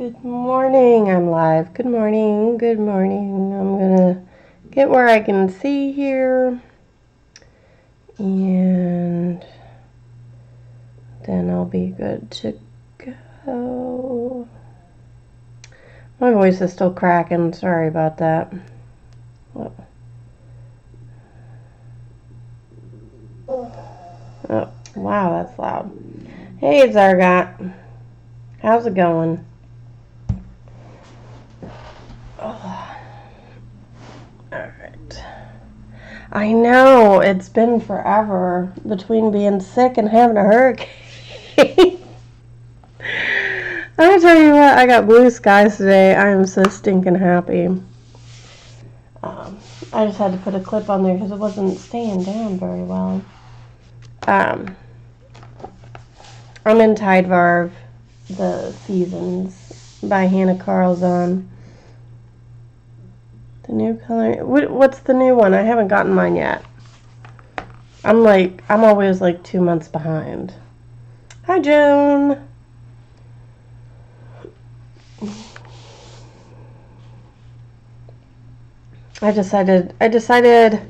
Good morning, I'm live. Good morning, good morning. I'm gonna get where I can see here. And then I'll be good to go. My voice is still cracking, sorry about that. Oh, wow, that's loud. Hey, Zargot. How's it going? Oh. Alright. I know, it's been forever between being sick and having a hurricane. I tell you what, I got blue skies today. I am so stinking happy. I just had to put a clip on there because it wasn't staying down very well. I'm in Tidevarv, The Seasons by Hanna Karlzon. The new color. What's the new one? I haven't gotten mine yet. I'm always like 2 months behind. Hi, Joan. I decided,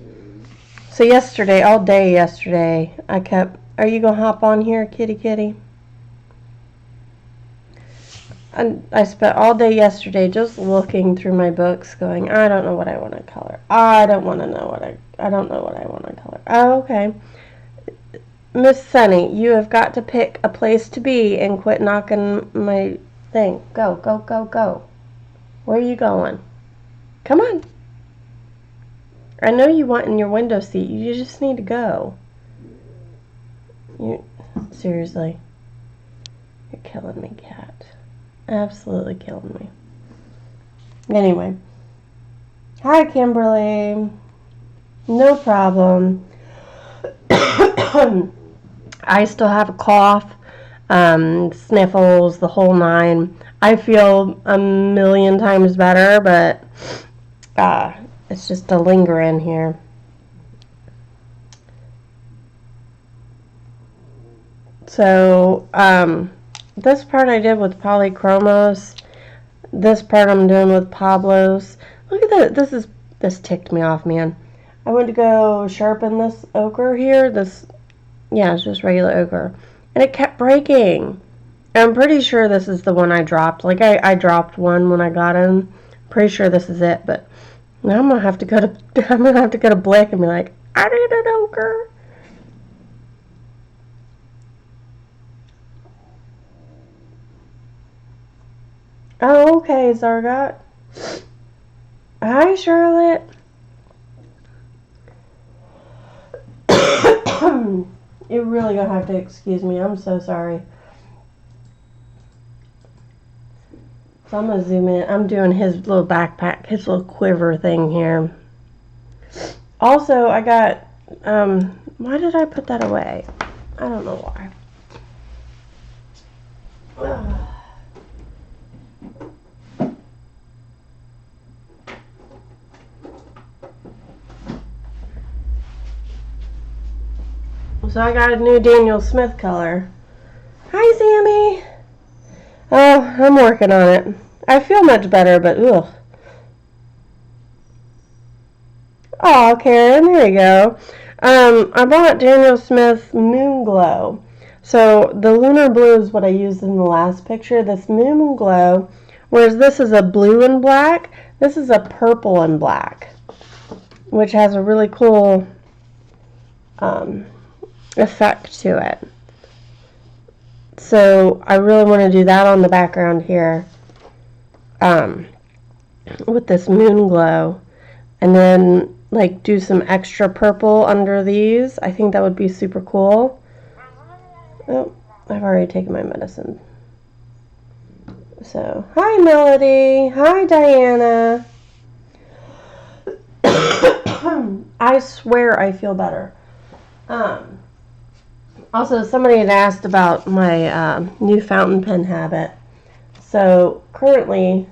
so yesterday, all day yesterday, I kept, are you going to hop on here, kitty? And I spent all day yesterday just looking through my books going, I don't know what I want to color. I don't know what I want to color. Oh, okay. Miss Sunny, you have got to pick a place to be and quit knocking my thing. Go. Where are you going? Come on. I know you want in your window seat. You just need to go. Seriously. You're killing me, cat. Absolutely killing me. Anyway. Hi, Kimberly. No problem. I still have a cough, sniffles, the whole nine. I feel a million times better, but it's just a lingering here. So, this part I did with polychromos. This part I'm doing with Pablos. Look at that. This ticked me off, man. I went to go sharpen this ochre here. It's just regular ochre. And it kept breaking. I'm pretty sure this is the one I dropped. Like, I dropped one when I got in. Pretty sure this is it, but now I'm gonna have to go to Blick and be like, I need an ochre. Oh, okay, Zargot. Hi, Charlotte. You're really gonna have to excuse me. I'm so sorry. So I'm gonna zoom in. I'm doing his little backpack, his little quiver thing here. Also, I got, why did I put that away? I don't know why. So I got a new Daniel Smith color. Hi, Sammy. Oh, I'm working on it. I feel much better, but ugh. Oh, Karen, there you go. I bought Daniel Smith Moon Glow. So the lunar blue is what I used in the last picture. This Moon Glow, whereas this is a blue and black, this is a purple and black, which has a really cool effect to it. So I really want to do that on the background here with this Moon Glow, and then like do some extra purple under these. I think that would be super cool. Oh, I've already taken my medicine. So, hi Melody. Hi Diana. I swear I feel better. Also, somebody had asked about my new fountain pen habit. So, currently,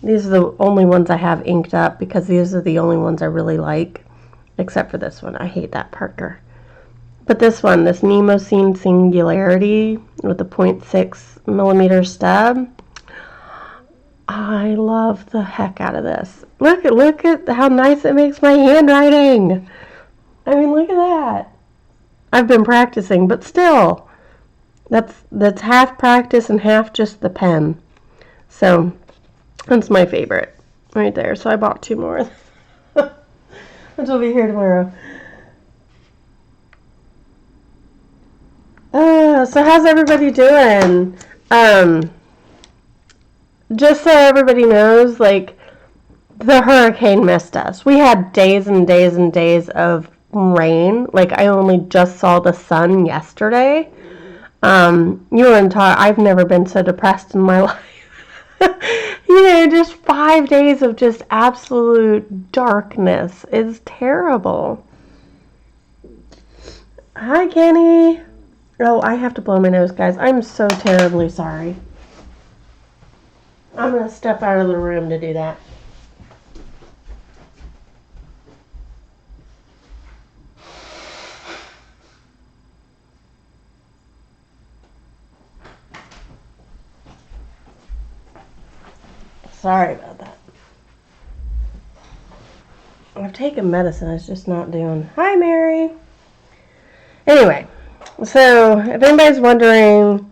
these are the only ones I have inked up because these are the only ones I really like, except for this one. I hate that Parker. But this one, this Mnemosine Singularity with the 0.6 millimeter stub, I love the heck out of this. Look at how nice it makes my handwriting. I mean, look at that. I've been practicing, but still, that's half practice and half just the pen. So that's my favorite right there. So I bought 2 more, which will be here tomorrow. So how's everybody doing? Just so everybody knows, like, the hurricane missed us. We had days and days and days of rain. Like, I only just saw the sun yesterday. You and talk, I've never been so depressed in my life. Just 5 days of just absolute darkness. It's terrible. Hi, Kenny. Oh, I have to blow my nose, guys. I'm so terribly sorry. I'm going to step out of the room to do that. Sorry about that. I've taken medicine. It's just not doing. Hi, Mary. Anyway, so if anybody's wondering,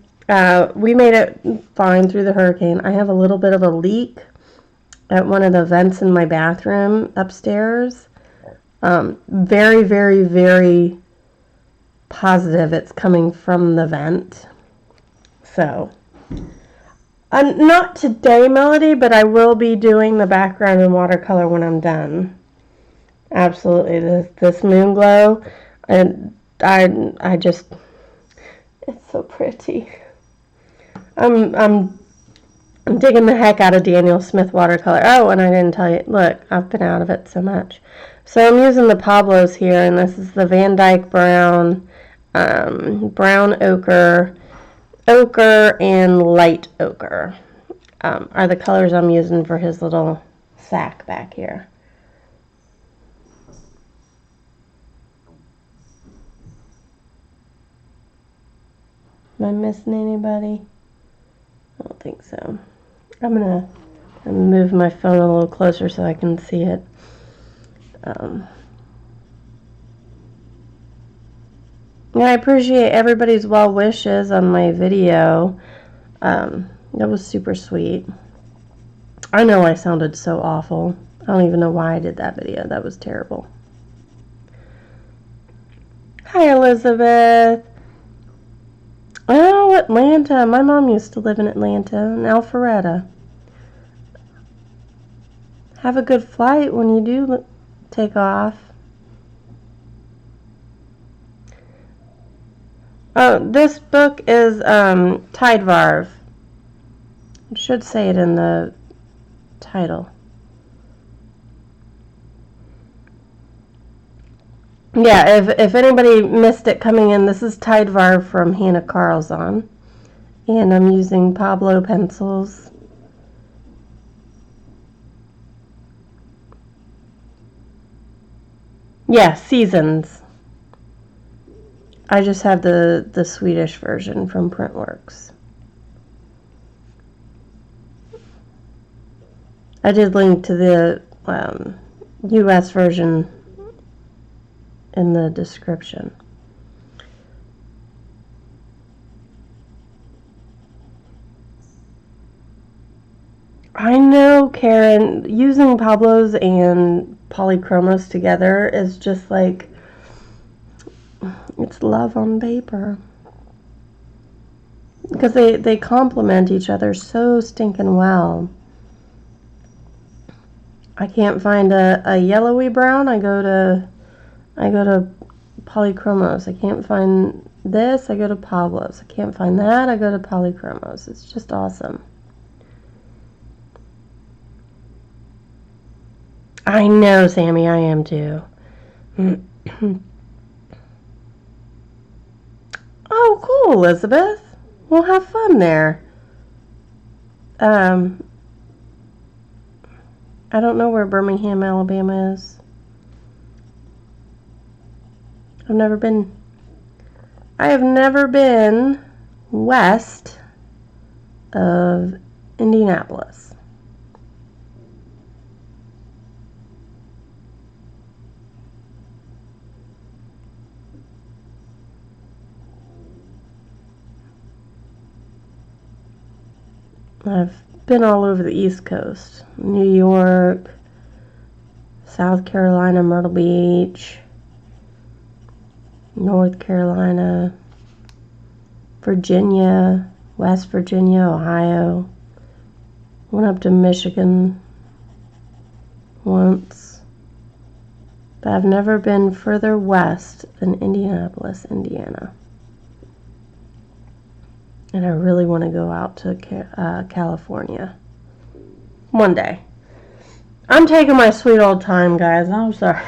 we made it fine through the hurricane. I have a little bit of a leak at one of the vents in my bathroom upstairs. Very, very, very positive it's coming from the vent. So, not today, Melody, but I will be doing the background in watercolor when I'm done. Absolutely, this moon glow, and I just, it's so pretty. I'm digging the heck out of Daniel Smith watercolor. Oh, and I didn't tell you. Look, I've been out of it so much. So I'm using the Pablos here, and this is the Van Dyke brown, brown ochre, and light ochre are the colors I'm using for his little sack back here. Am I missing anybody? I don't think so. I'm going to move my phone a little closer so I can see it. I appreciate everybody's well wishes on my video. That was super sweet. I know I sounded so awful. I don't even know why I did that video. That was terrible. Hi, Elizabeth. Oh, Atlanta. My mom used to live in Atlanta, in Alpharetta. Have a good flight when you do take off. Oh, this book is Tidevarv. It should say it in the title. Yeah, if anybody missed it coming in, this is Tidevarv from Hanna Karlzon. And I'm using Pablo pencils. Yeah, Seasons. I just have the Swedish version from Printworks. I did link to the US version in the description. I know, Karen, using Pablo's and polychromos together is just like, it's love on paper. Because they complement each other so stinking well. I can't find a yellowy brown, I go to polychromos. I can't find this, I go to Pablo's. I can't find that, I go to polychromos. It's just awesome. I know, Sammy, I am too. Oh, cool, Elizabeth. We'll have fun there. I don't know where Birmingham, Alabama is. I have never been west of Indianapolis. I've been all over the East Coast. New York, South Carolina, Myrtle Beach, North Carolina, Virginia, West Virginia, Ohio. Went up to Michigan once. But I've never been further west than Indianapolis, Indiana. And I really want to go out to California one day. I'm taking my sweet old time, guys. I'm sorry.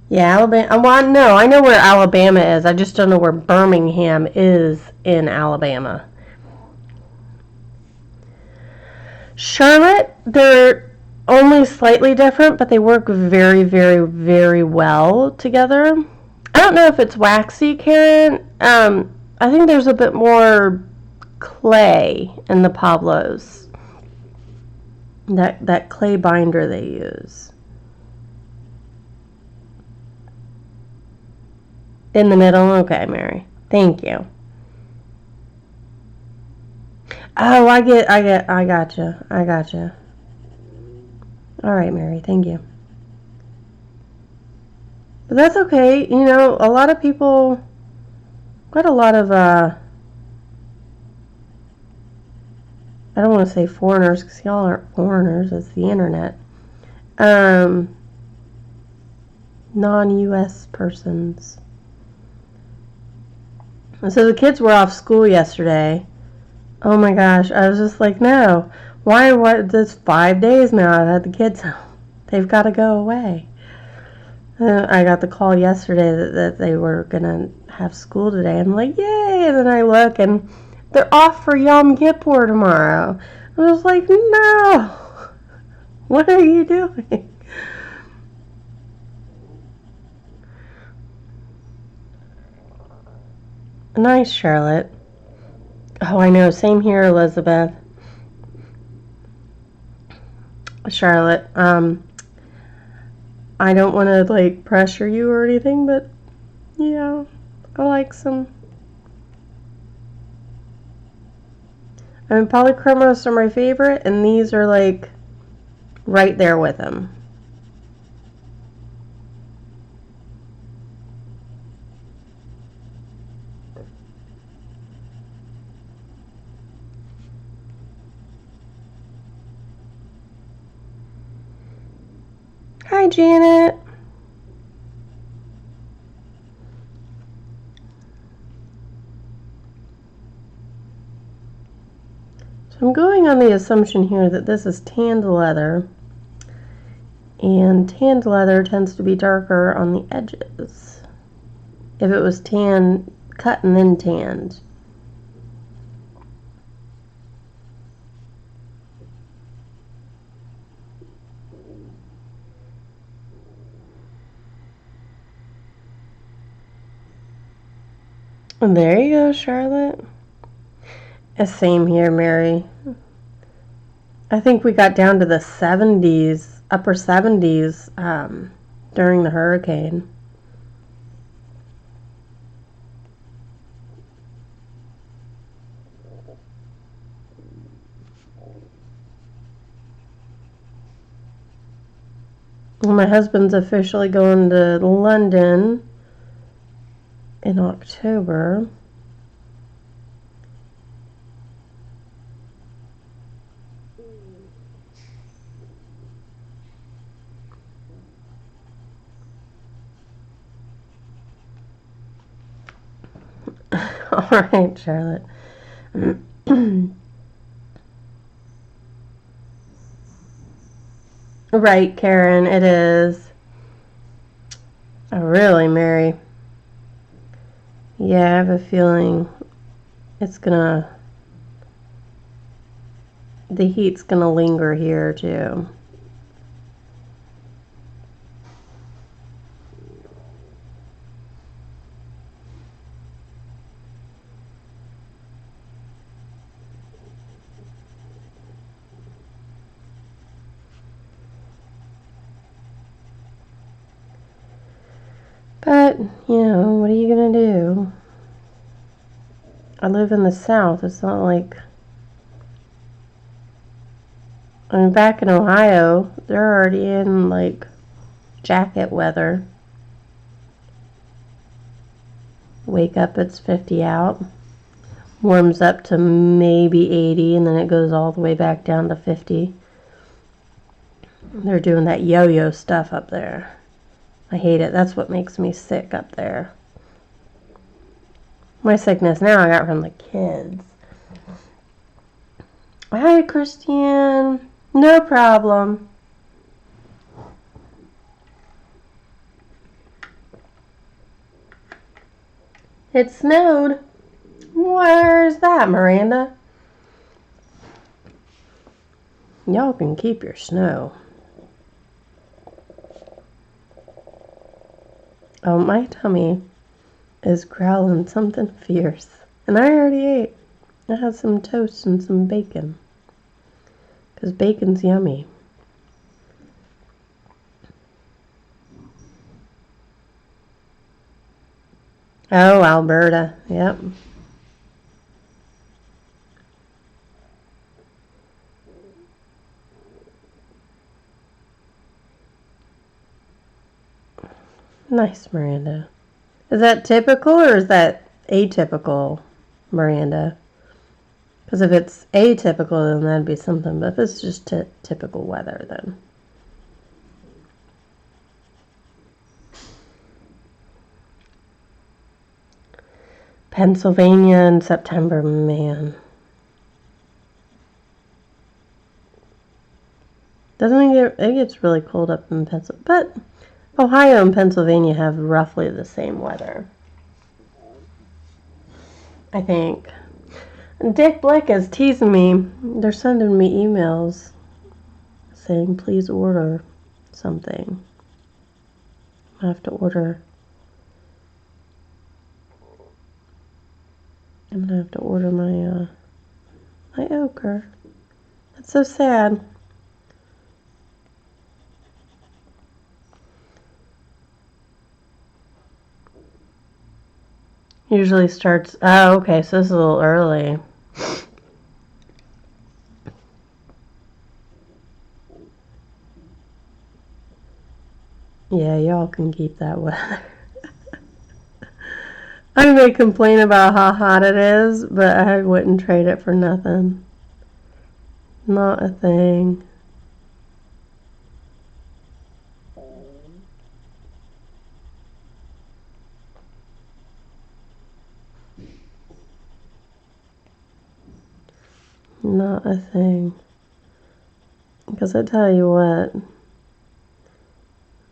Yeah, Alabama. Well, no, I know where Alabama is. I just don't know where Birmingham is in Alabama. Charlotte, they're only slightly different, but they work very, very, very well together. I don't know if it's waxy, Karen. I think there's a bit more clay in the Pablos. That clay binder they use. In the middle? Okay, Mary. Thank you. Oh, I gotcha. All right, Mary, thank you. But that's okay. You know, a lot of people, quite a lot of, I don't want to say foreigners, because y'all aren't foreigners, it's the internet. Non-U.S. persons. And so the kids were off school yesterday. Oh my gosh, I was just like, no. Why, this 5 days now I've had the kids home. They've got to go away. I got the call yesterday that they were going to have school today. I'm like, yay! And then I look and they're off for Yom Kippur tomorrow. I was like, no! What are you doing? Nice, Charlotte. Oh, I know. Same here, Elizabeth. Charlotte, I don't want to, like, pressure you or anything, but, yeah, I like some. I mean, polychromos are my favorite, and these are, like, right there with them. Hi, Janet. So I'm going on the assumption here that this is tanned leather, and tanned leather tends to be darker on the edges. If it was cut and then tanned. And there you go, Charlotte. Same here, Mary. I think we got down to the 70s, upper 70s, during the hurricane. Well, my husband's officially going to London in October. All right, Charlotte. Right, Karen, it is. Oh, really, Mary? Yeah, I have a feeling the heat's gonna linger here, too. But, you know, what are you going to do? I live in the South. It's not like... I mean, back in Ohio, they're already in, like, jacket weather. Wake up, it's 50 out. Warms up to maybe 80, and then it goes all the way back down to 50. They're doing that yo-yo stuff up there. I hate it. That's what makes me sick up there. My sickness now I got from the kids. Hi, Christian. No problem. It snowed. Where's that, Miranda? Y'all can keep your snow. Oh, my tummy is growling something fierce. And I already ate. I had some toast and some bacon. Because bacon's yummy. Oh, Alberta. Yep. Nice, Miranda. Is that typical or is that atypical, Miranda? Because if it's atypical, then that'd be something. But if it's just typical weather, then... Pennsylvania in September, man. Doesn't it gets really cold up in Pennsylvania. But Ohio and Pennsylvania have roughly the same weather, I think. Dick Blick is teasing me. They're sending me emails saying, please order something. I have to order. I'm gonna have to order my ochre. That's so sad. Usually starts... Oh, okay, so this is a little early. Yeah, y'all can keep that weather. I may complain about how hot it is, but I wouldn't trade it for nothing. Not a thing. Not a thing. Because I tell you what,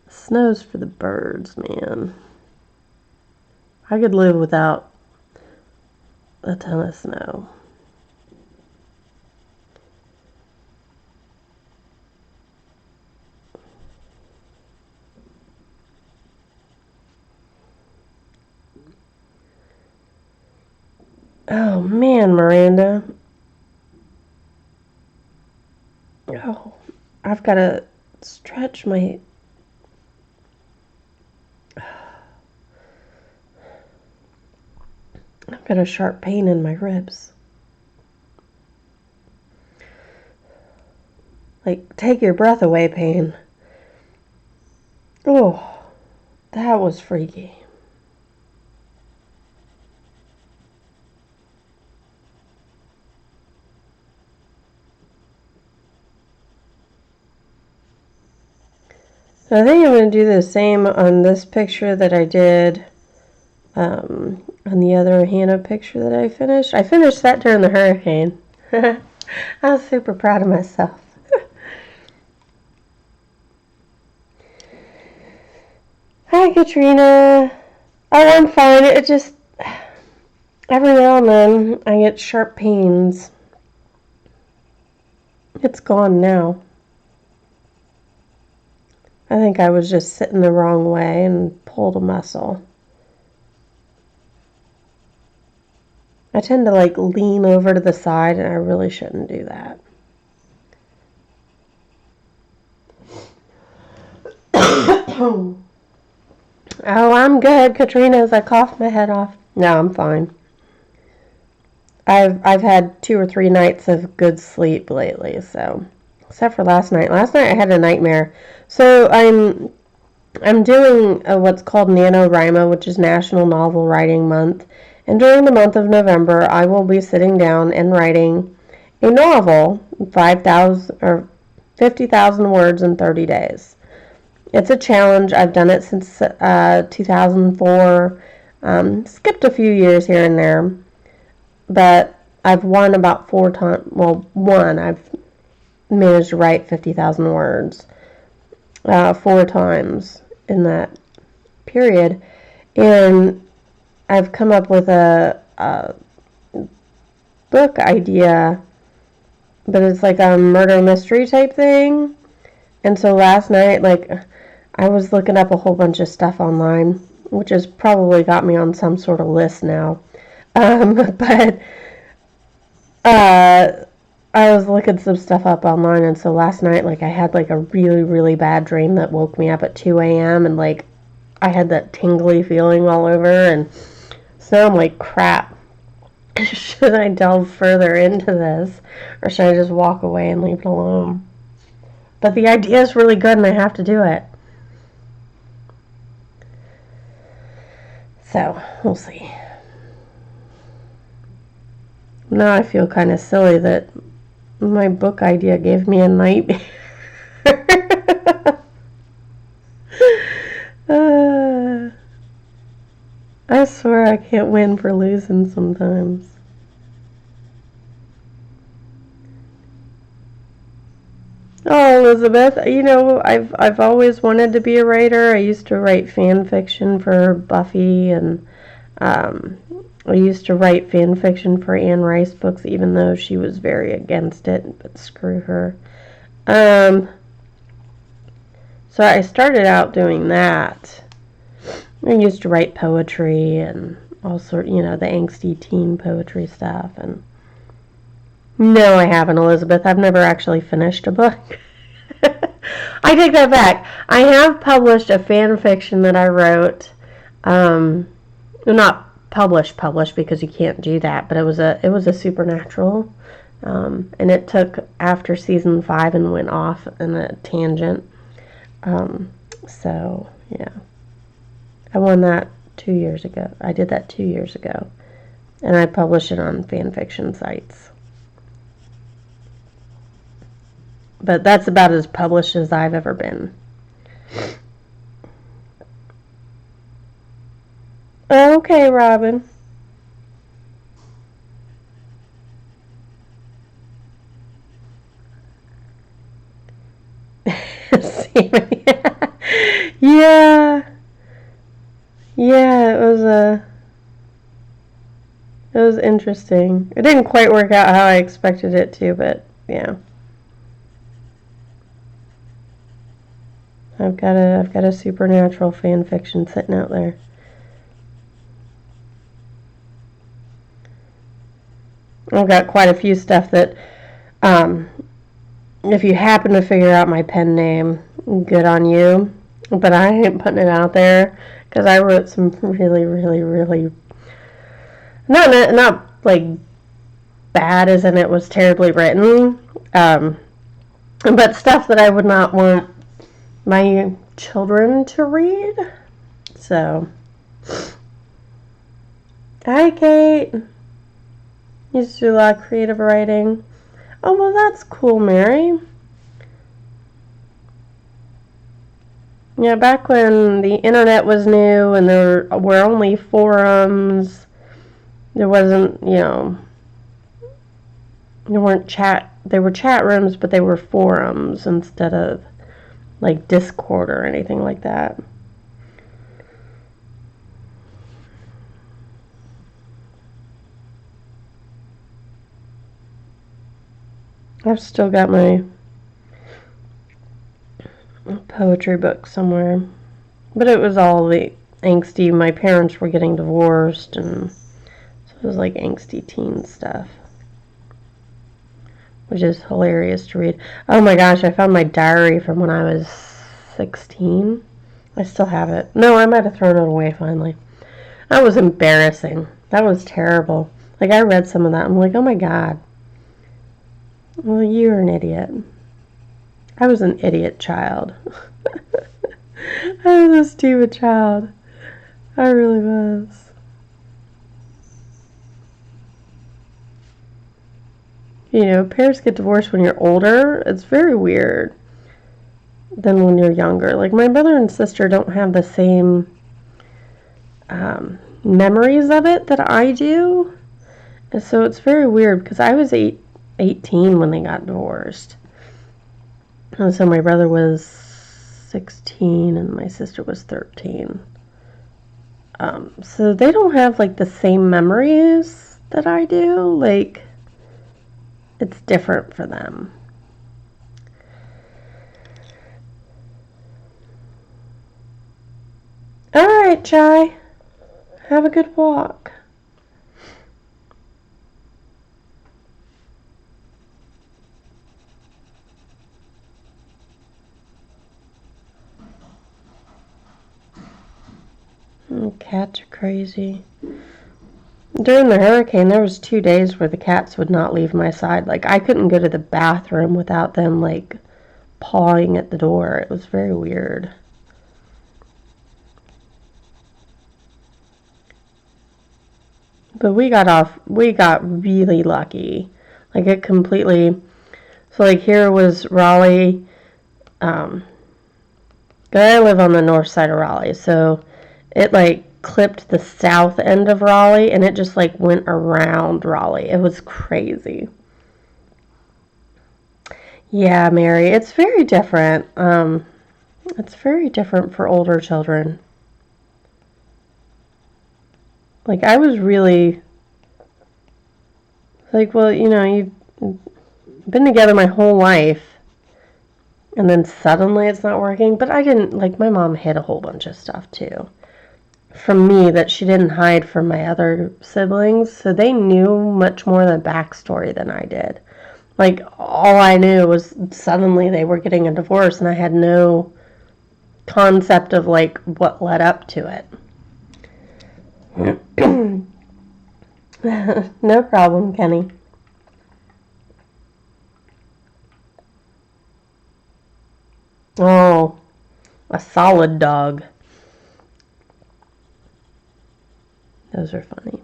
snow's for the birds, man. I could live without a ton of snow. Oh, man, Miranda. Oh, I've got to stretch my... I've got a sharp pain in my ribs. Like, take your breath away pain. Oh, that was freaky. I think I'm going to do the same on this picture that I did on the other Hanna picture that I finished. I finished that during the hurricane. I was super proud of myself. Hi, Katrina. Oh, I'm fine. It just, every now and then, I get sharp pains. It's gone now. I think I was just sitting the wrong way and pulled a muscle. I tend to like lean over to the side, and I really shouldn't do that. Oh, I'm good, Katrina, as I cough my head off. No, I'm fine. I've had 2 or 3 nights of good sleep lately, so except for last night. Last night I had a nightmare. So I'm doing what's called NaNoWriMo, which is National Novel Writing Month. And during the month of November, I will be sitting down and writing a novel, 5,000 or 50,000 words in 30 days. It's a challenge. I've done it since 2004. Skipped a few years here and there, but I've won about 4 times. Well, I've managed to write 50,000 words 4 times in that period, and I've come up with a book idea, but it's like a murder mystery type thing. And so last night, like, I was looking up a whole bunch of stuff online, which has probably got me on some sort of list now. But I was looking some stuff up online, and so last night, like, I had like a really, really bad dream that woke me up at 2 a.m. and like I had that tingly feeling all over, and so I'm like, crap. Should I delve further into this, or should I just walk away and leave it alone? But the idea is really good, and I have to do it. So, we'll see. Now I feel kind of silly that my book idea gave me a nightmare. I swear I can't win for losing sometimes. Oh, Elizabeth, you know, I've always wanted to be a writer. I used to write fan fiction for Buffy, and I used to write fan fiction for Anne Rice books, even though she was very against it, but screw her. So I started out doing that. I used to write poetry and all sort, you know, the angsty teen poetry stuff. And no, I haven't, Elizabeth. I've never actually finished a book. I take that back. I have published a fan fiction that I wrote. Not published because you can't do that, but it was a supernatural, and it took after season 5 and went off in a tangent. So yeah, I won that 2 years ago. I did that 2 years ago, and I published it on fan fiction sites. But that's about as published as I've ever been. Okay, Robin. Yeah. Yeah, it was interesting. It didn't quite work out how I expected it to, but yeah. I've got a supernatural fan fiction sitting out there. I've got quite a few stuff that, if you happen to figure out my pen name, good on you. But I ain't putting it out there because I wrote some really, really, really not like bad as in it was terribly written, but stuff that I would not want my children to read. So, hi, Kate. Used to do a lot of creative writing. Oh, well, that's cool, Mary. Yeah, back when the internet was new and there were only forums, there wasn't, you know, there were chat rooms, but they were forums instead of like Discord or anything like that. I've still got my poetry book somewhere, but it was all the angsty. My parents were getting divorced, and so it was like angsty teen stuff, which is hilarious to read. Oh my gosh, I found my diary from when I was 16. I still have it. No, I might have thrown it away finally. That was embarrassing. That was terrible. Like, I read some of that. I'm like, oh my God. Well, you're an idiot. I was an idiot child. I was a stupid child. I really was. You know, parents get divorced when you're older. It's very weird than when you're younger. Like, my brother and sister don't have the same memories of it that I do. And so it's very weird because I was 18 when they got divorced. And so my brother was 16 and my sister was 13. So they don't have like the same memories that I do. Like, it's different for them. All right, Chai. Have a good walk. Cats are crazy. During the hurricane, there was 2 days where the cats would not leave my side. Like, I couldn't go to the bathroom without them, like, pawing at the door. It was very weird. But we got really lucky. Like, it completely, so like here was Raleigh. I live on the north side of Raleigh, so it like clipped the south end of Raleigh and it just like went around Raleigh. It was crazy. Yeah, Mary, it's very different. It's very different for older children. Like, I was really like, well, you know, you've been together my whole life and then suddenly it's not working. But I didn't, like, my mom hid a whole bunch of stuff too from me that she didn't hide from my other siblings, so they knew much more of the backstory than I did. Like, all I knew was suddenly they were getting a divorce and I had no concept of like what led up to it. No problem, Kenny. Oh, a solid dog. Those are funny.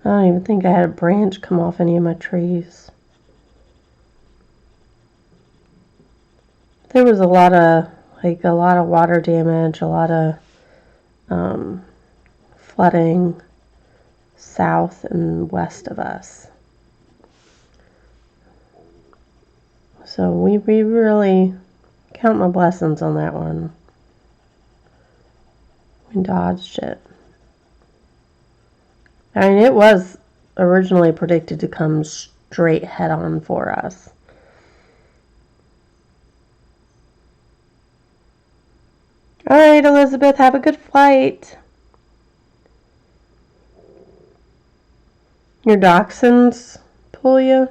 I don't even think I had a branch come off any of my trees. There was a lot of water damage, a lot of flooding south and west of us. So we really count my blessings on that one. We dodged it. I mean, it was originally predicted to come straight head on for us. All right, Elizabeth, have a good flight. Your dachshunds pull you?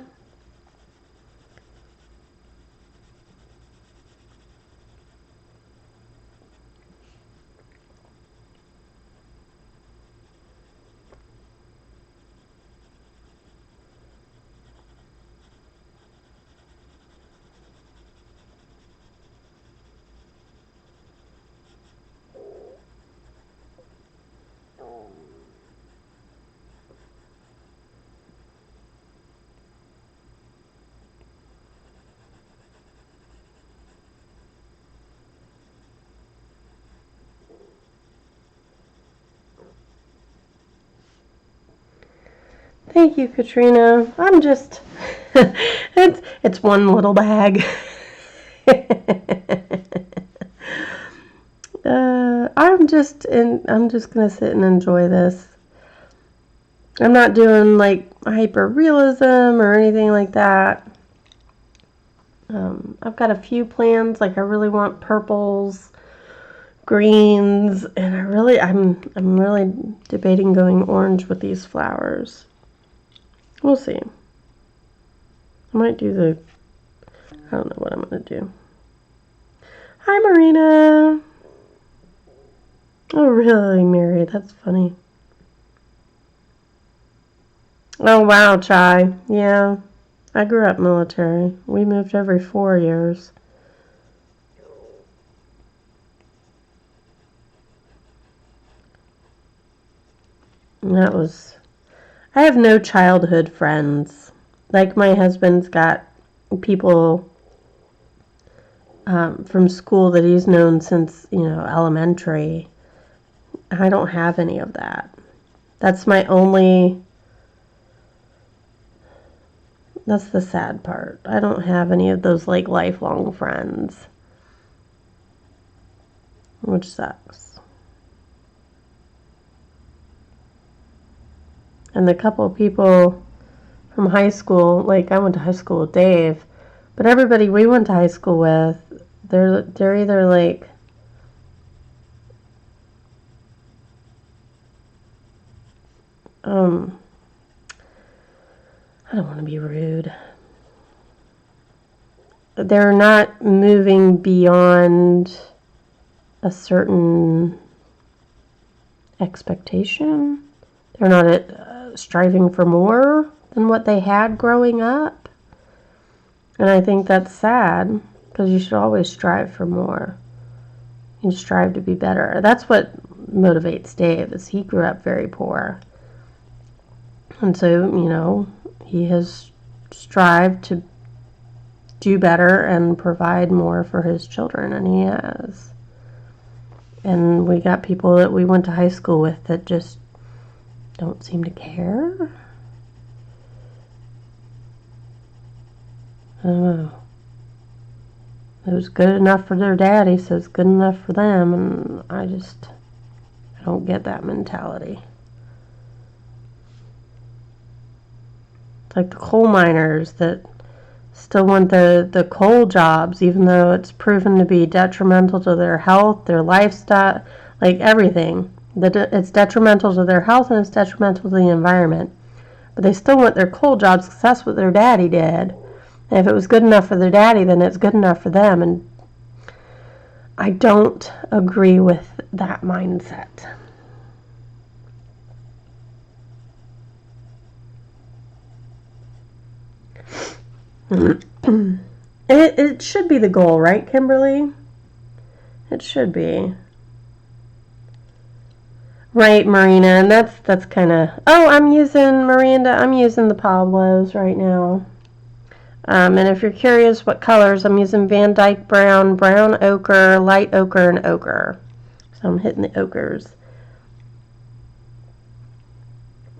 Thank you, Katrina. I'm just, it's one little bag. I'm just gonna sit and enjoy this. I'm not doing like hyper realism or anything like that. I've got a few plans, like I really want purples, greens, and I'm really debating going orange with these flowers. We'll see. I might do I don't know what I'm going to do. Hi, Marina. Oh, really, Mary? That's funny. Oh, wow, Chai. Yeah, I grew up military. We moved every 4 years. And that was... I have no childhood friends. Like, my husband's got people from school that he's known since, elementary. I don't have any of that. That's my only... That's the sad part. I don't have any of those, like, lifelong friends. Which sucks. And the couple of people from high school, like, I went to high school with Dave, but everybody we went to high school with, they're either, like... I don't want to be rude. They're not moving beyond a certain expectation. They're not striving for more than what they had growing up. And I think that's sad, because you should always strive for more. You strive to be better. That's what motivates Dave, is he grew up very poor. And so, he has strived to do better and provide more for his children, and he has. And we got people that we went to high school with that just don't seem to care. I don't know. It was good enough for their daddy, so it's good enough for them, and I don't get that mentality. It's like the coal miners that still want the coal jobs, even though it's proven to be detrimental to their health, their lifestyle, like everything. It's detrimental to their health and it's detrimental to the environment. But they still want their coal jobs because that's what their daddy did. And if it was good enough for their daddy, then it's good enough for them. And I don't agree with that mindset. It should be the goal, right, Kimberly? It should be. Right, Marina, and that's kind of... Oh, I'm using the Pablos right now. And if you're curious what colors, I'm using Van Dyke Brown, Brown Ochre, Light Ochre, and Ochre. So I'm hitting the ochres.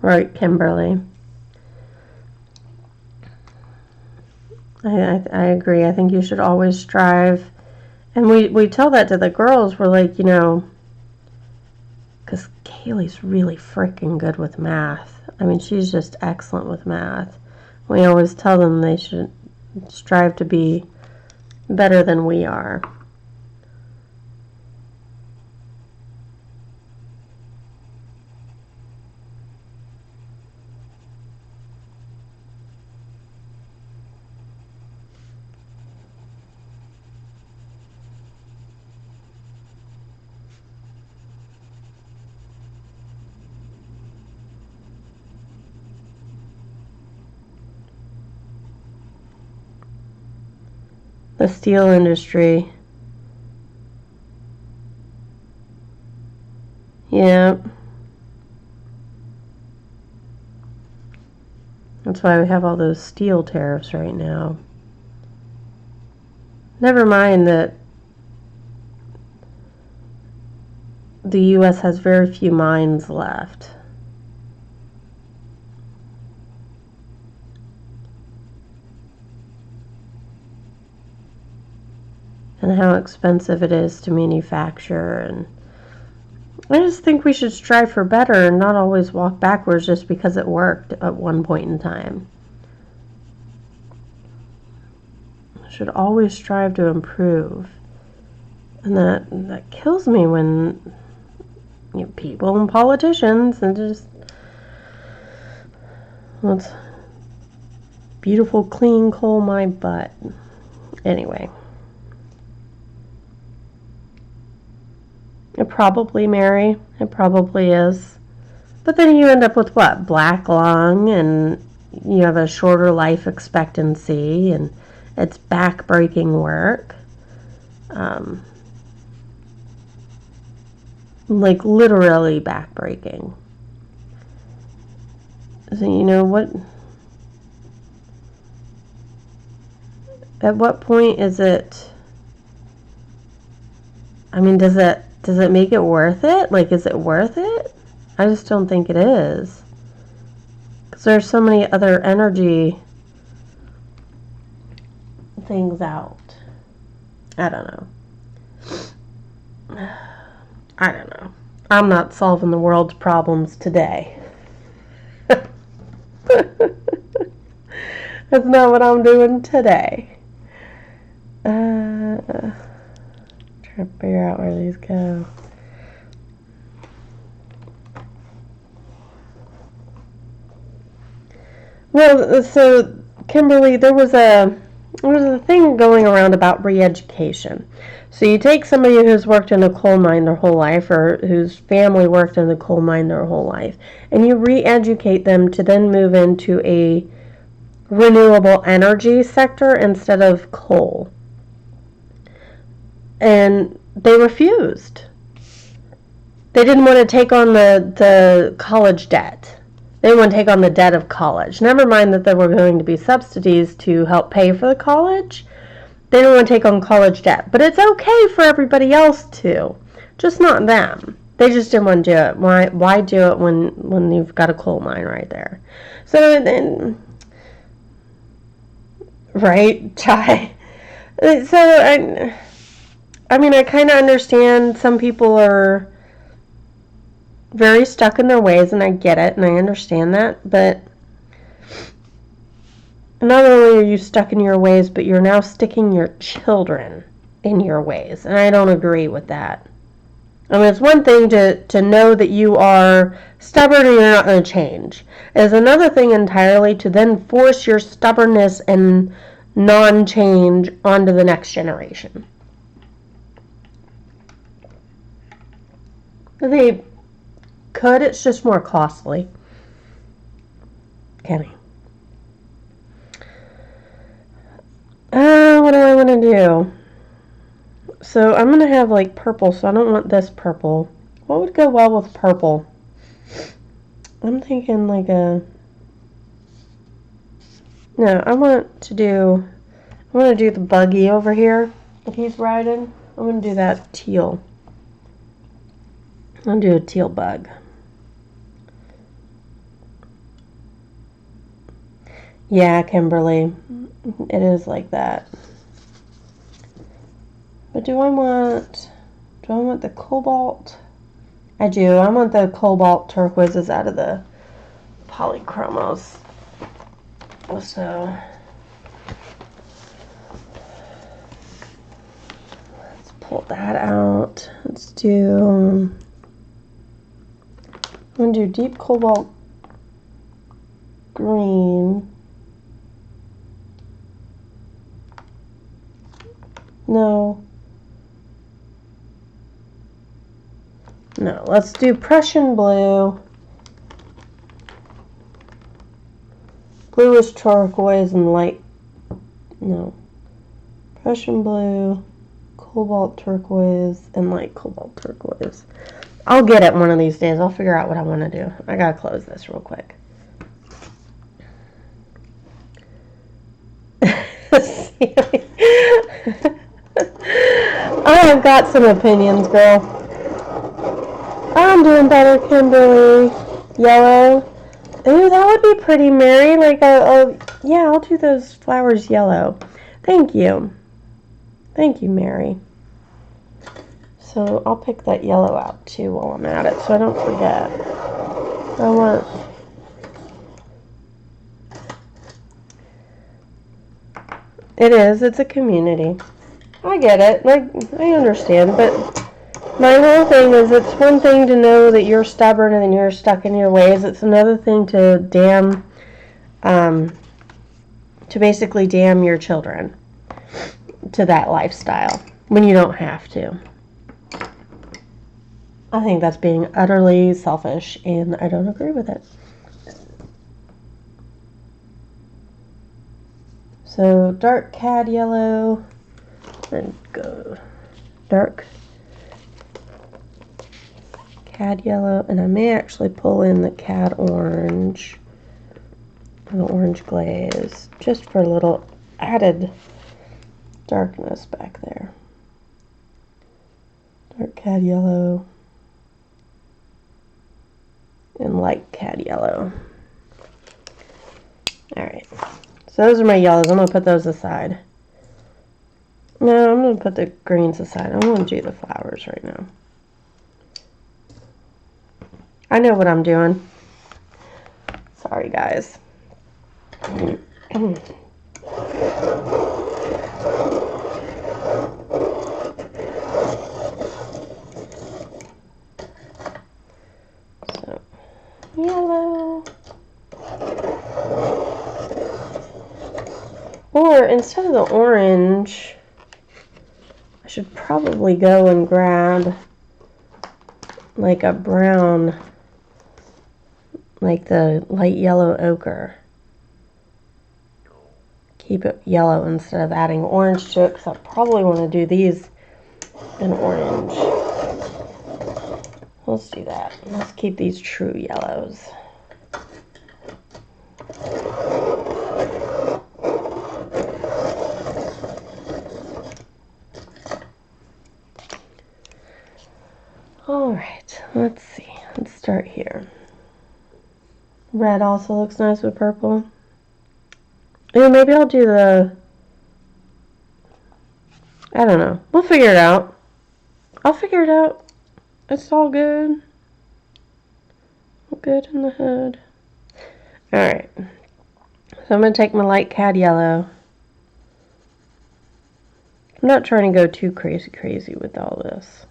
Right, Kimberly. I agree. I think you should always strive. And we tell that to the girls. We're like, because Kaylee's really freaking good with math. I mean, she's just excellent with math. We always tell them they should strive to be better than we are. The steel industry. Yeah. That's why we have all those steel tariffs right now. Never mind that the U.S. has very few mines left. And how expensive it is to manufacture. And I just think we should strive for better and not always walk backwards just because it worked at one point in time. should always strive to improve. And that kills me when people and politicians and just, let's beautiful clean coal my butt. Anyway. It probably, Mary. It probably is. But then you end up with what? Black lung, and you have a shorter life expectancy, and it's back-breaking work. Like literally back-breaking. So you know what? At what point is it? I mean, does it make it worth it? Like, is it worth it? I just don't think it is. Because there's so many other energy things out. I don't know. I don't know. I'm not solving the world's problems today. That's not what I'm doing today. Trying to figure out where these go. Well, so Kimberly, there was a thing going around about re-education. So you take somebody who's worked in a coal mine their whole life, or whose family worked in the coal mine their whole life, and you re-educate them to then move into a renewable energy sector instead of coal. And they refused. They didn't want to take on the college debt. They didn't want to take on the debt of college. Never mind that there were going to be subsidies to help pay for the college. They didn't want to take on college debt. But it's okay for everybody else to. Just not them. They just didn't want to do it. Why do it when you've got a coal mine right there? So then, right, Chai. So I mean, I kind of understand some people are very stuck in their ways, and I get it, and I understand that, but not only are you stuck in your ways, but you're now sticking your children in your ways, and I don't agree with that. I mean, it's one thing to know that you are stubborn and you're not going to change. It's another thing entirely to then force your stubbornness and non-change onto the next generation. They could, it's just more costly. Kenny. What do I want to do? So I'm going to have like purple, so I don't want this purple. What would go well with purple? I'm thinking like a... No, I want to do the buggy over here that he's riding. I'm going to do that teal. I'll do a teal bug. Yeah, Kimberly. It is like that. But do I want the cobalt? I do. I want the cobalt turquoises out of the polychromos. So let's pull that out. Let's do... I'm going to do deep cobalt green. No, let's do Prussian blue. Bluish turquoise and light. No. Prussian blue, cobalt turquoise, and light cobalt turquoise. I'll get it one of these days. I'll figure out what I want to do. I gotta close this real quick. I've got some opinions, girl. I'm doing better, Kimberly. Yellow. Ooh, that would be pretty, Mary. Like, yeah, I'll do those flowers yellow. Thank you. Thank you, Mary. So I'll pick that yellow out too while I'm at it, so I don't forget. I It is. It's a community. I get it. Like, I understand, but my whole thing is it's one thing to know that you're stubborn and you're stuck in your ways. It's another thing to basically damn your children to that lifestyle when you don't have to. I think that's being utterly selfish, and I don't agree with it. So dark cad yellow, and go dark cad yellow, and I may actually pull in the cad orange and the orange glaze just for a little added darkness back there. Dark cad yellow and light cad yellow. Alright, so those are my yellows. I'm going to put those aside. No, I'm going to put the greens aside. I'm going to do the flowers right now. I know what I'm doing. Sorry, guys. So, yellow. Or instead of the orange, I should probably go and grab like a brown, like the light yellow ochre. Keep it yellow instead of adding orange to it, because I probably want to do these in orange. Let's do that. Let's keep these true yellows. Alright, let's see. Let's start here. Red also looks nice with purple. Yeah, maybe I'll do the... I don't know. We'll figure it out. I'll figure it out. It's all good. Good in the hood. Alright. So I'm going to take my light cad yellow. I'm not trying to go too crazy with all this.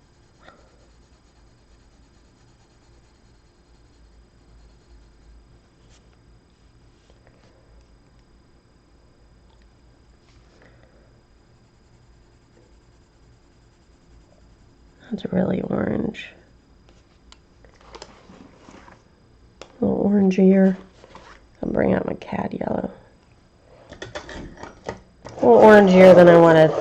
That's really orange. A little orangier. I'll bring out my cad yellow. A little orangier than I wanted.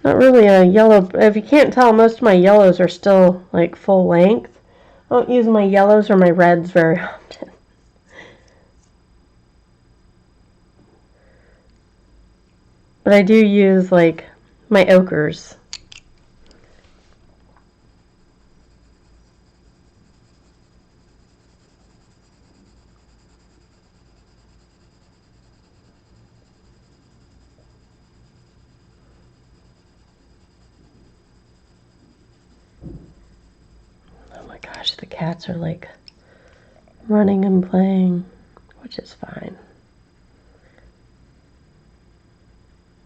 Not really a yellow. If you can't tell, most of my yellows are still like full length. I don't use my yellows or my reds very often. But I do use like my ochres. Oh my gosh, the cats are like running and playing, which is fine.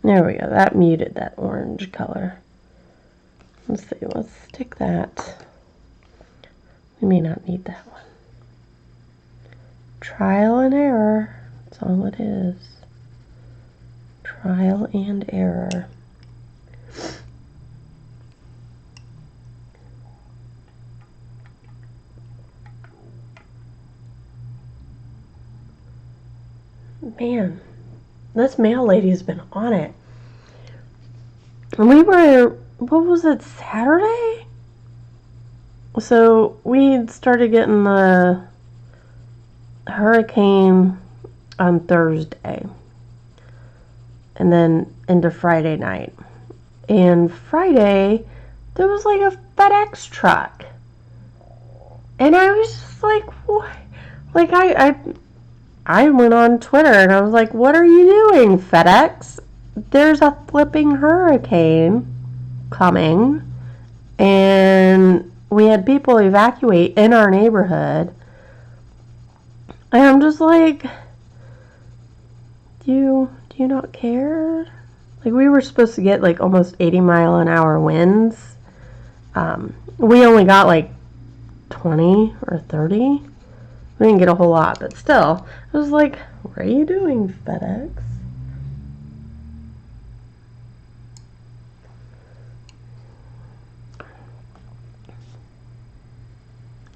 There we go. That muted that orange color. Let's see. Let's stick that. We may not need that one. Trial and error. That's all it is. Trial and error. Man, this mail lady has been on it. And we were, what was it, Saturday? So we started getting the hurricane on Thursday. And then into Friday night. And Friday, there was like a FedEx truck. And I was just like, what? Like, I went on Twitter and I was like, what are you doing, FedEx? there's a flipping hurricane coming, and we had people evacuate in our neighborhood. And I'm just like, do you not care? Like, we were supposed to get like almost 80-mile-an-hour winds. We only got like 20 or 30. We didn't get a whole lot, but still, I was like, what are you doing, FedEx?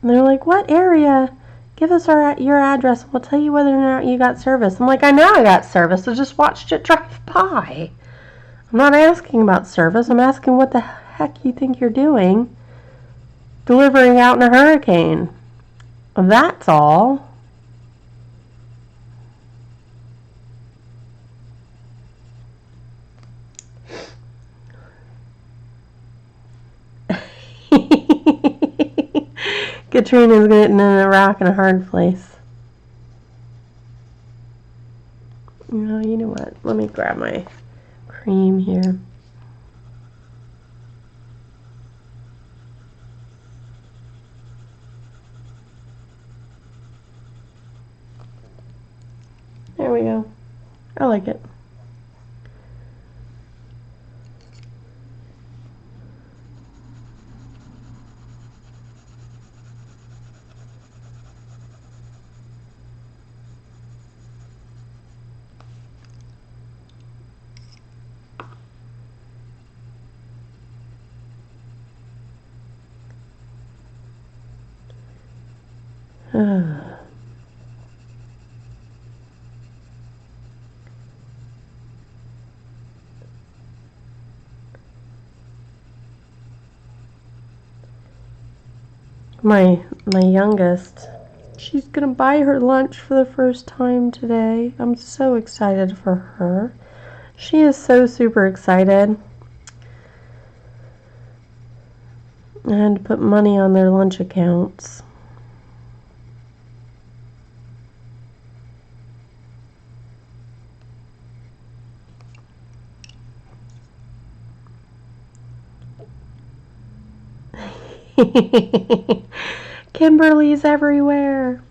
And they're like, what area? Give us your address and we'll tell you whether or not you got service. I'm like, I know I got service. I just watched it drive by. I'm not asking about service. I'm asking what the heck you think you're doing delivering out in a hurricane. That's all. Katrina's getting in a rock and a hard place. No, you know what? Let me grab my cream here. There we go. I like it. My youngest, she's gonna buy her lunch for the first time today. I'm so excited for her. She is so super excited. I had to put money on their lunch accounts. Kimberly's everywhere.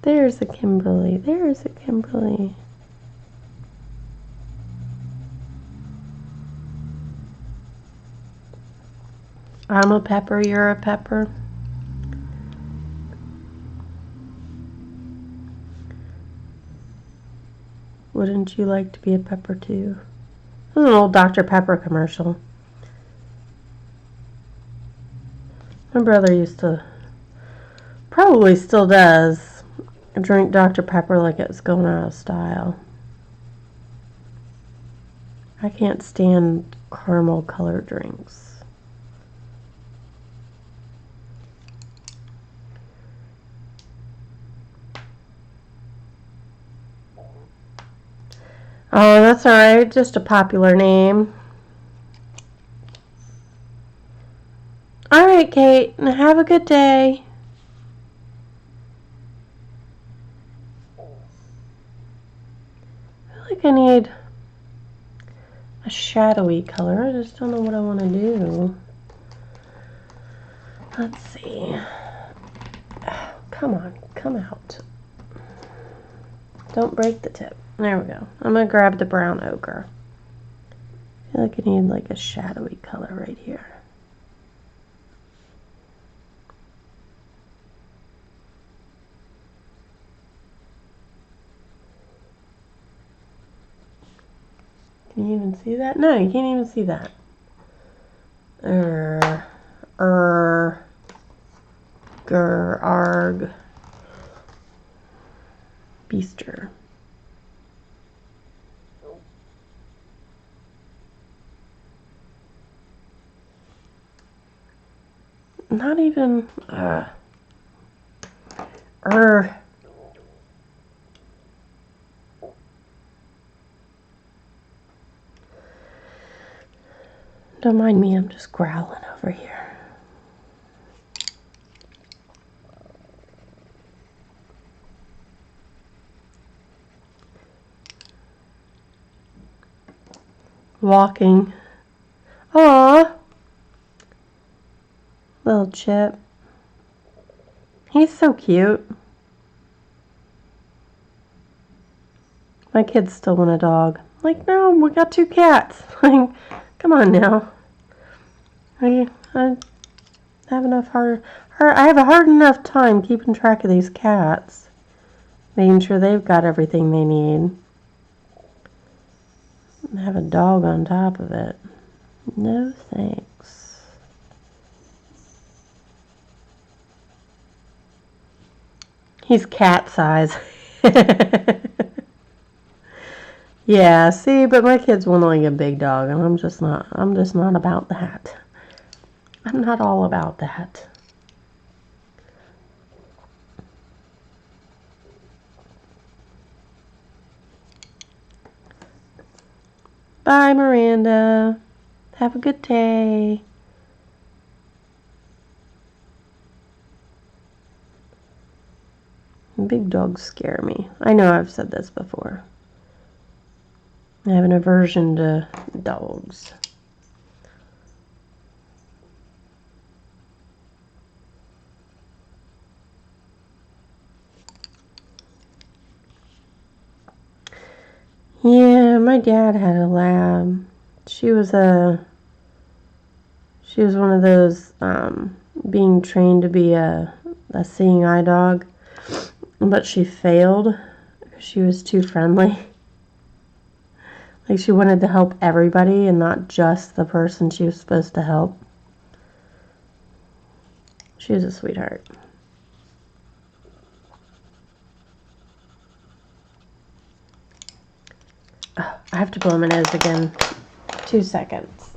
There's a Kimberly. There's a Kimberly. I'm a pepper, you're a pepper. Wouldn't you like to be a pepper too? This is an old Dr. Pepper commercial. My brother used to, probably still does, drink Dr. Pepper like it was going out of style. I can't stand caramel colored drinks. Oh, that's alright. Just a popular name. Alright, Kate. Have a good day. I feel like I need a shadowy color. I just don't know what I want to do. Let's see. Oh, come on. Come out. Don't break the tip. There we go. I'm going to grab the brown ochre. I feel like I need like a shadowy color right here. Can you even see that? No, you can't even see that. Arg. Beaster. Not even, Don't mind me, I'm just growling over here. walking. Aww. Little Chip. He's so cute. My kids still want a dog. Like, no, we got 2 cats. Like, come on now. I have I have a hard enough time keeping track of these cats. Making sure they've got everything they need. And have a dog on top of it. No thanks. He's cat size. Yeah, see, but my kids want like a big dog, and I'm just not about that. I'm not all about that. Bye, Miranda. Have a good day. Big dogs scare me. I know I've said this before. I have an aversion to dogs. Yeah, my dad had a lab. She was one of those being trained to be a seeing eye dog, but she failed because she was too friendly. Like, she wanted to help everybody and not just the person she was supposed to help. She was a sweetheart. Oh, I have to blow my nose again. 2 seconds.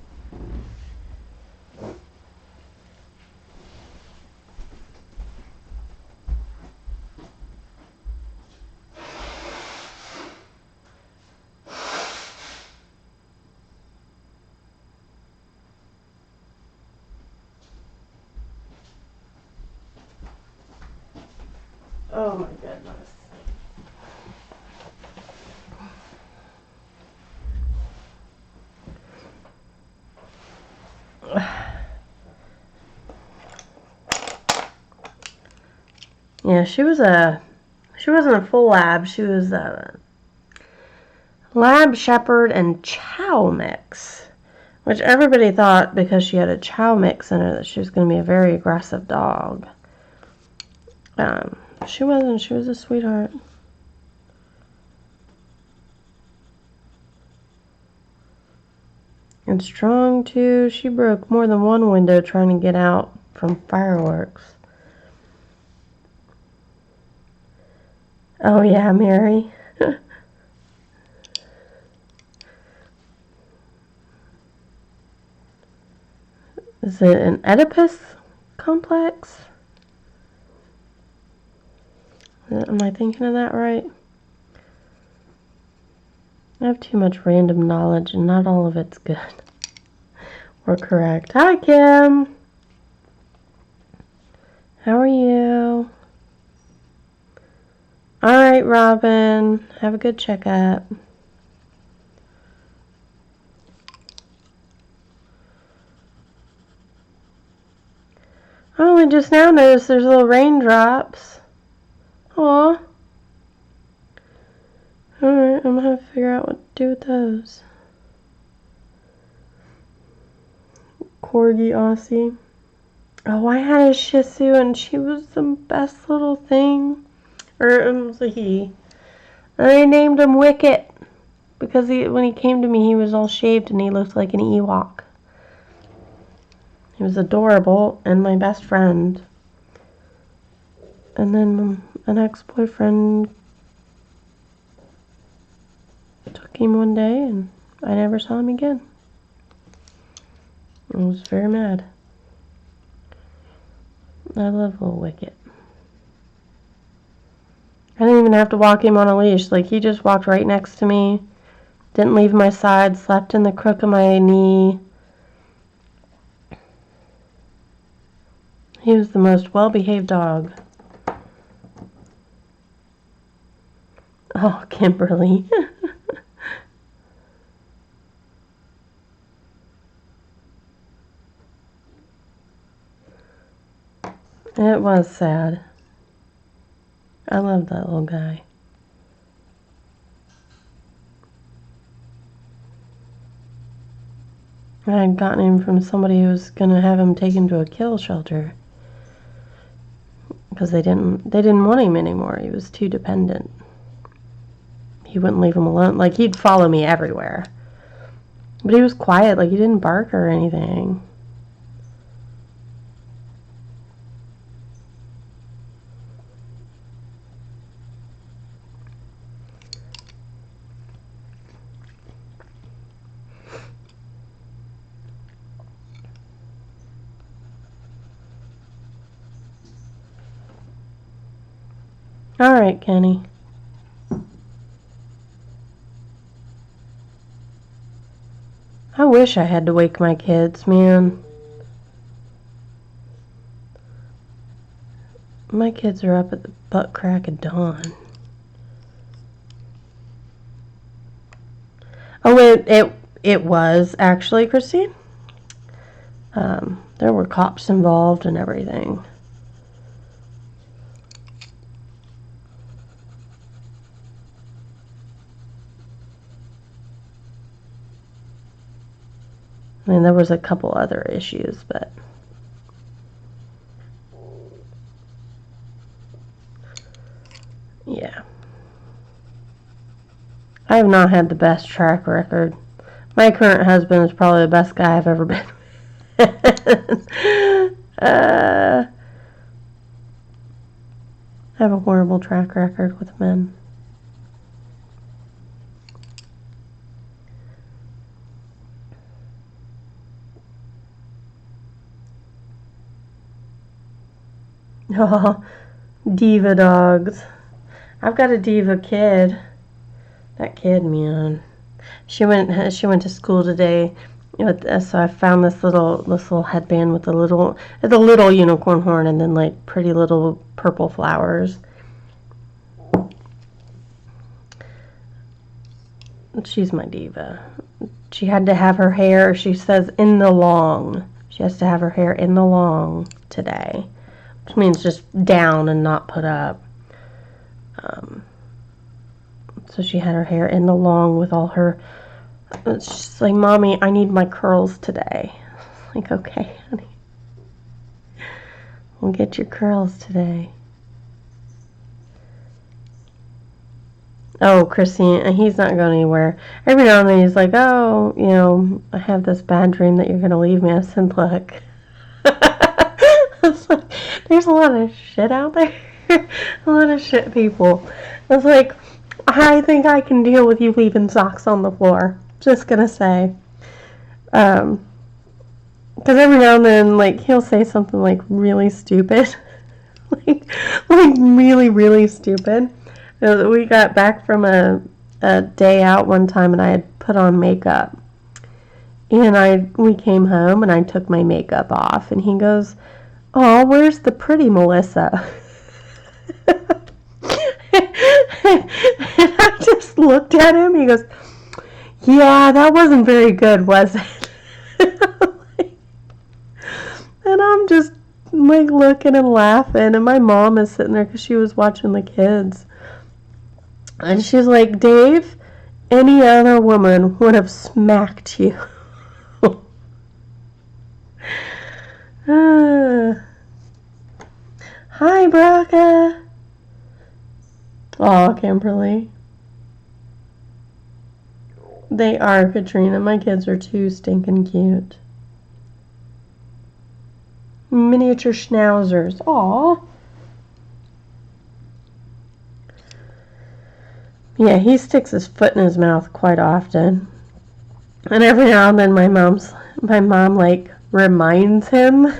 Oh my goodness. Yeah, she wasn't a full lab. She was a lab, shepherd, and chow mix. Which everybody thought, because she had a chow mix in her, that she was going to be a very aggressive dog. She wasn't. She was a sweetheart. And strong, too. She broke more than one window trying to get out from fireworks. Oh, yeah, Mary. Is it an Oedipus complex? Am I thinking of that right? I have too much random knowledge, and not all of it's good or correct. Hi, Kim. How are you? All right, Robin. Have a good checkup. I only just now noticed there's little raindrops. Aw. Alright, I'm gonna have to figure out what to do with those. Corgi Aussie. Oh, I had a Shih Tzu and she was the best little thing. Or it was a he. And I named him Wicket. Because when he came to me, he was all shaved and he looked like an Ewok. He was adorable and my best friend. And then an ex-boyfriend took him one day and I never saw him again. I was very mad. I love little Wicket. I didn't even have to walk him on a leash. Like, he just walked right next to me. Didn't leave my side. Slept in the crook of my knee. He was the most well-behaved dog. Oh, Kimberly. It was sad. I love that little guy. I had gotten him from somebody who was gonna have him taken to a kill shelter because they didn't want him anymore. He was too dependent. He wouldn't leave him alone. Like, he'd follow me everywhere, but he was quiet. Like, he didn't bark or anything. All right, Kenny. I wish I had to wake my kids, man. My kids are up at the butt crack of dawn. Oh, it was actually, Christine. There were cops involved and everything. I mean, there was a couple other issues, but yeah. I have not had the best track record. My current husband is probably the best guy I've ever been with. I have a horrible track record with men. Oh, diva dogs. I've got a diva kid. That kid, man. She went to school today. So I found this little headband with it's a little unicorn horn and then like pretty little purple flowers. She's my diva. She had to have her hair, she says, in the long. She has to have her hair in the long today, which means just down and not put up. So she had her hair in the long with all her. She's like, Mommy, I need my curls today. Like, okay, honey. We'll get your curls today. Oh, Christine, he's not going anywhere. Every now and then he's like, oh, I have this bad dream that you're going to leave me. I said, look. It's like, there's a lot of shit out there. A lot of shit people. It's like, I think I can deal with you leaving socks on the floor. Just gonna say. Because every now and then, like, he'll say something, like, really stupid. like really, really stupid. We got back from a day out one time, and I had put on makeup. And we came home, and I took my makeup off. And he goes, oh, where's the pretty Melissa? And I just looked at him. He goes, yeah, that wasn't very good, was it? And I'm just like looking and laughing. And my mom is sitting there because she was watching the kids. And she's like, Dave, any other woman would have smacked you. Hi, Braca. Oh, Kimberly. They are, Katrina. My kids are too stinking cute. Miniature schnauzers. Aw. Yeah, he sticks his foot in his mouth quite often. And every now and then my mom like reminds him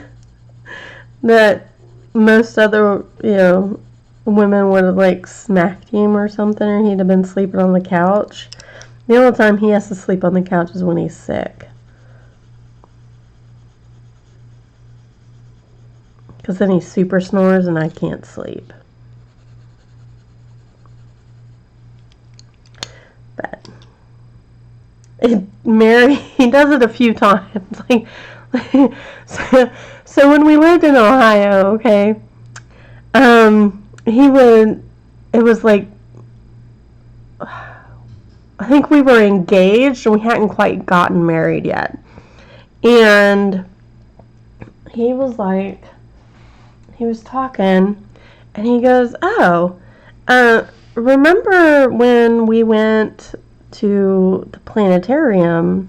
that most other, women would have like smacked him or something, or he'd have been sleeping on the couch. The only time he has to sleep on the couch is when he's sick. Because then he super snores and I can't sleep. But Mary, he does it a few times. Like So when we lived in Ohio, okay, it was like, I think we were engaged and we hadn't quite gotten married yet. And he was talking, and he goes, oh, remember when we went to the planetarium?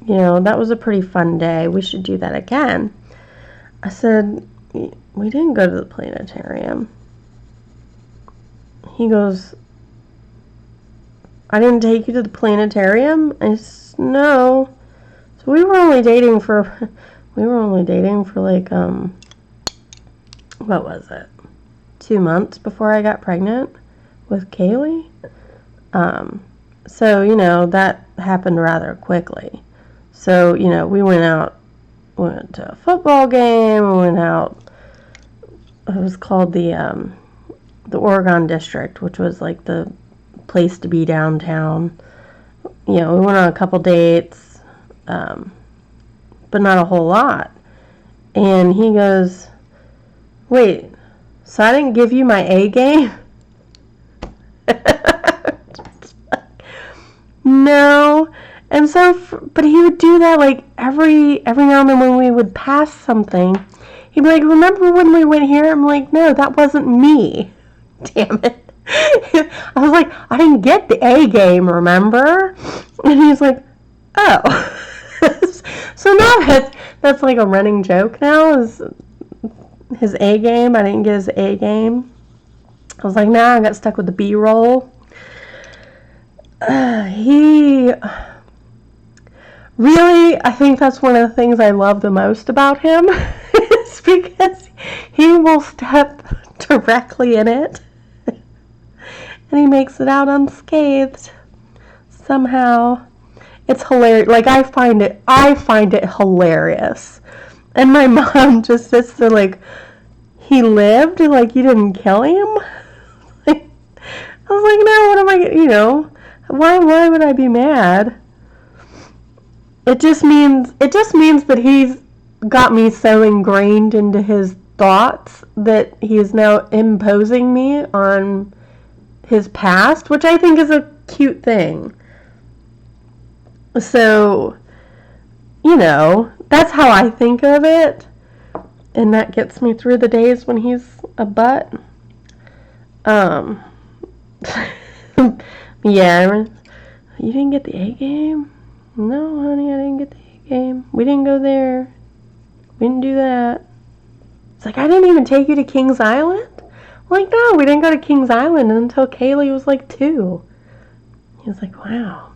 You know, that was a pretty fun day. We should do that again. I said, we didn't go to the planetarium. He goes, I didn't take you to the planetarium? I said, no. So we were only dating for like, what was it? 2 months before I got pregnant with Kaylee. So, you know, that happened rather quickly. So, you know, we went to a football game, we went out, it was called the Oregon District, which was like the place to be downtown. You know, we went on a couple dates, but not a whole lot. And he goes, wait, so I didn't give you my A game? No. And so, but he would do that like every now and then when we would pass something. He'd be like, remember when we went here? I'm like, no, that wasn't me. Damn it. I was like, I didn't get the A game, remember? And he's like, oh. So now that's like a running joke now, is his A game. I didn't get his A game. I was like, nah, I got stuck with the B roll. Really, I think that's one of the things I love the most about him, is because he will step directly in it, and he makes it out unscathed somehow. It's hilarious. Like, I find it hilarious. And my mom just sits there like, he lived? Like, you didn't kill him? Like, I was like, no, what am I, you know, why would I be mad? It just means that he's got me so ingrained into his thoughts that he is now imposing me on his past, which I think is a cute thing. So, you know, that's how I think of it, and that gets me through the days when he's a butt. Yeah, you didn't get the A game? No, honey, I didn't get the A game. We didn't go there. We didn't do that. It's like, I didn't even take you to Kings Island? I'm like, no, we didn't go to Kings Island until Kaylee was like 2. He was like, wow.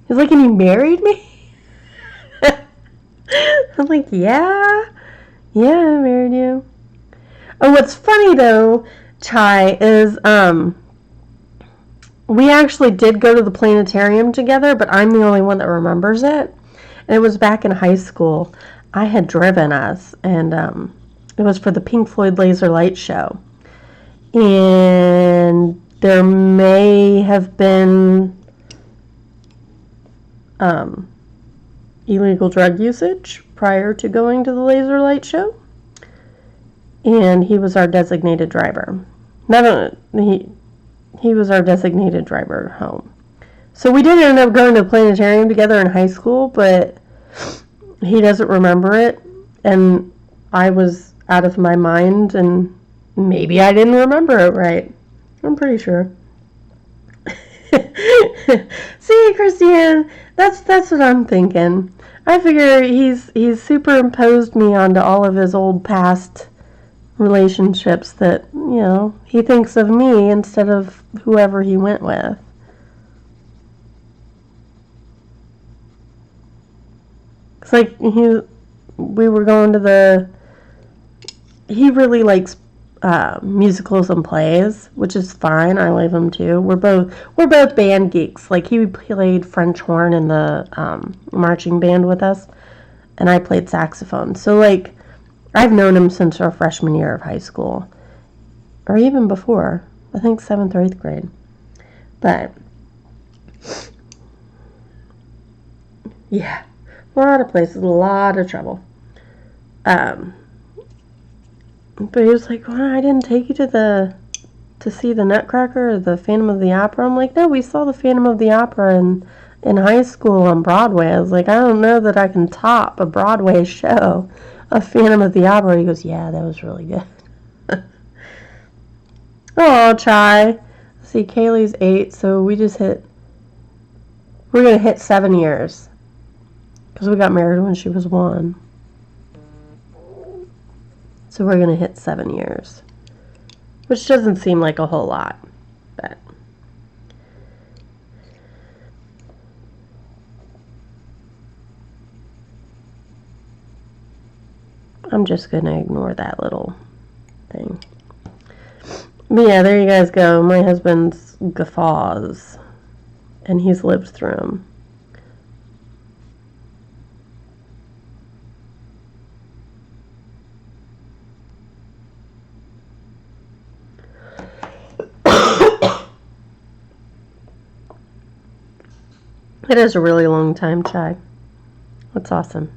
He's like, and you married me? I'm like, yeah, I married you. Oh, what's funny though, Chai, is we actually did go to the planetarium together, but I'm the only one that remembers it. And it was back in high school. I had driven us, and it was for the Pink Floyd Laser Light Show. And there may have been illegal drug usage prior to going to the laser light show. And he was our designated driver. He was our designated driver home. So we did end up going to the planetarium together in high school, but he doesn't remember it, and I was out of my mind, and maybe I didn't remember it right. I'm pretty sure. See, Christiane, that's what I'm thinking. I figure he's superimposed me onto all of his old past relationships that, you know, he thinks of me instead of whoever he went with. It's like we were going to he really likes musicals and plays, which is fine. I like them too. We're both band geeks. Like, he played French horn in the marching band with us, and I played saxophone. So, like, I've known him since our freshman year of high school, or even before. I think 7th or 8th grade. But yeah, a lot of places, a lot of trouble. But he was like, well, I didn't take you to see the Nutcracker or the Phantom of the Opera. I'm like, no, we saw the Phantom of the Opera in high school on Broadway. I was like, I don't know that I can top a Broadway show, a Phantom of the Opera. He goes, yeah, that was really good. Oh, I'll try. See, Kaylee's 8, so we're going to hit 7 years. Because we got married when she was 1. So we're going to hit 7 years. Which doesn't seem like a whole lot. But I'm just going to ignore that little thing. But yeah, there you guys go. My husband's guffaws. And he's lived through them. It is a really long time, Chai. That's awesome.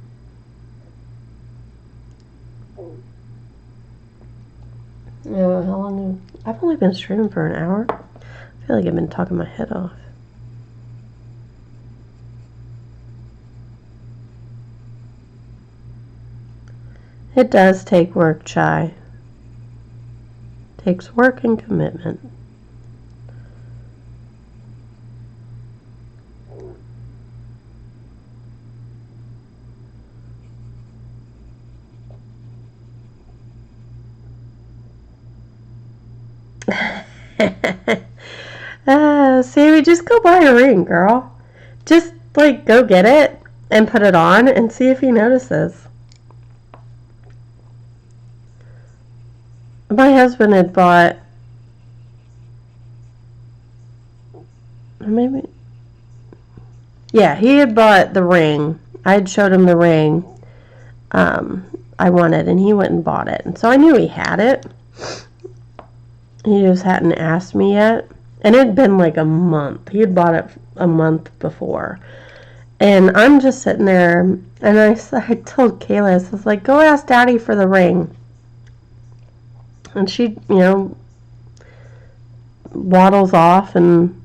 Yeah, how long? I've only been streaming for an hour. I feel like I've been talking my head off. It does take work, Chai. It takes work and commitment. Sammy, just go buy a ring, girl. Just, like, go get it and put it on and see if he notices. My husband had bought... Maybe... Yeah, he had bought the ring. I had showed him the ring I wanted, and he went and bought it. And so I knew he had it. He just hadn't asked me yet. And it had been like a month. He had bought it a month before. And I'm just sitting there, and I told Kayla, I was like, go ask Daddy for the ring. And she, waddles off, and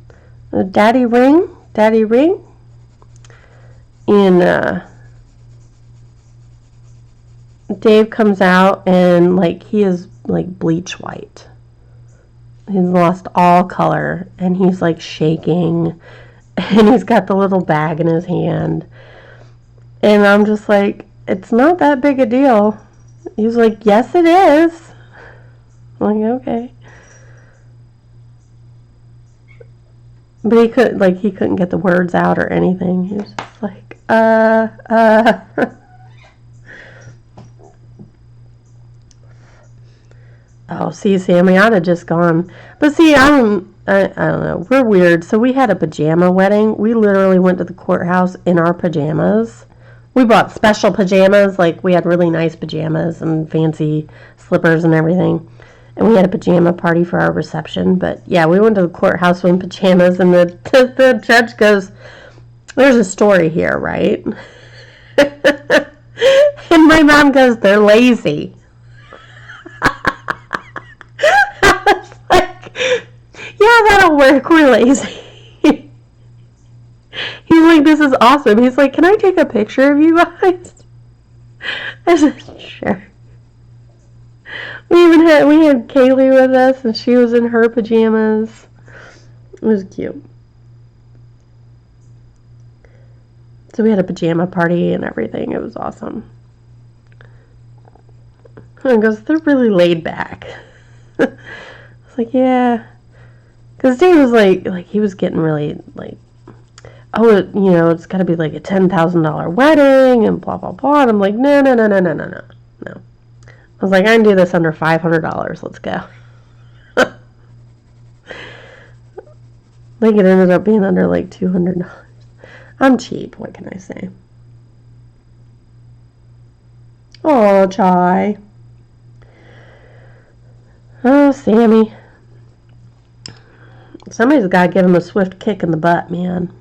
Daddy ring? Daddy ring? And Dave comes out, and, like, he is, like, bleach white. He's lost all color, and he's, like, shaking, and he's got the little bag in his hand. And I'm just like, it's not that big a deal. He's like, yes, it is. I'm like, okay. But he couldn't get the words out or anything. He was just like, Oh, see, Sammy, I'd have just gone. But see, I don't know. We're weird. So we had a pajama wedding. We literally went to the courthouse in our pajamas. We bought special pajamas. Like, we had really nice pajamas and fancy slippers and everything. And we had a pajama party for our reception. But, yeah, we went to the courthouse in pajamas. And the judge goes, there's a story here, right? And my mom goes, they're lazy. Yeah, that'll work. We're lazy. He's like, this is awesome. He's like, can I take a picture of you guys? I said, sure. We had Kaylee with us, and she was in her pajamas. It was cute. So we had a pajama party and everything. It was awesome. And goes, they're really laid back. I was like, yeah. Because Dave was like he was getting really, like, oh, it's got to be like a $10,000 wedding and blah, blah, blah. And I'm like, no. I was like, I can do this under $500. Let's go. Like, it ended up being under like $200. I'm cheap. What can I say? Oh, Chai. Oh, Sammy. Somebody's got to give him a swift kick in the butt, man.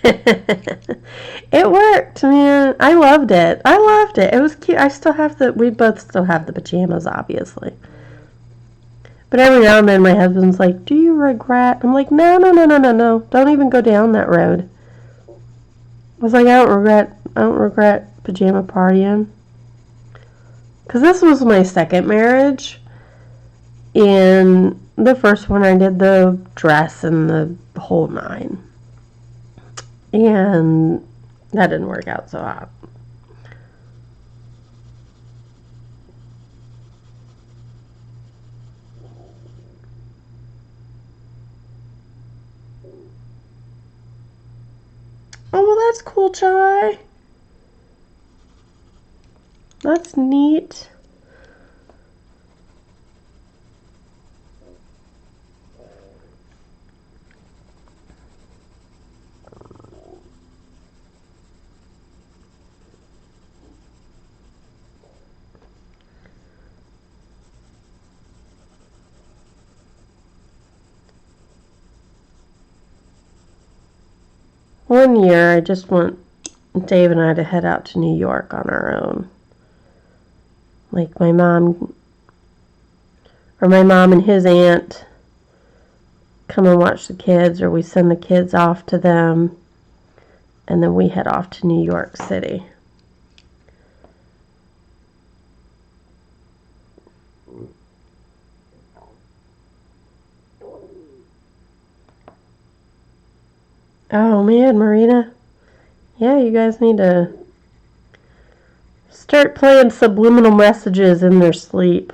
It worked, man. I loved it. I loved it. It was cute. I still have we both still have the pajamas, obviously. But every now and then my husband's like, do you regret? I'm like, no, no, no, no, no, no. Don't even go down that road. I was like, I don't regret pajama partying. Because this was my second marriage. And the first one I did the dress and the whole nine. And that didn't work out so hot. Oh, well, that's cool, Chai. That's neat. One year, I just want Dave and I to head out to New York on our own. Like my mom and his aunt come and watch the kids, or we send the kids off to them, and then we head off to New York City. Oh man, Marina. Yeah, you guys need to start playing subliminal messages in their sleep.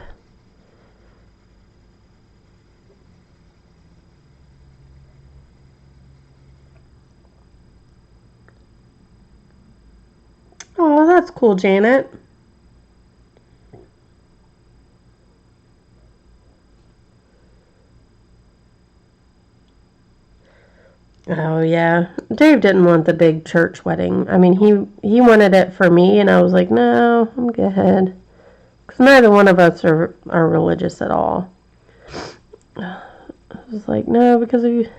Oh, that's cool, Janet. Oh yeah, Dave didn't want the big church wedding. I mean, he wanted it for me, and I was like, no, I'm good, because neither one of us are religious at all. I was like, no, because if you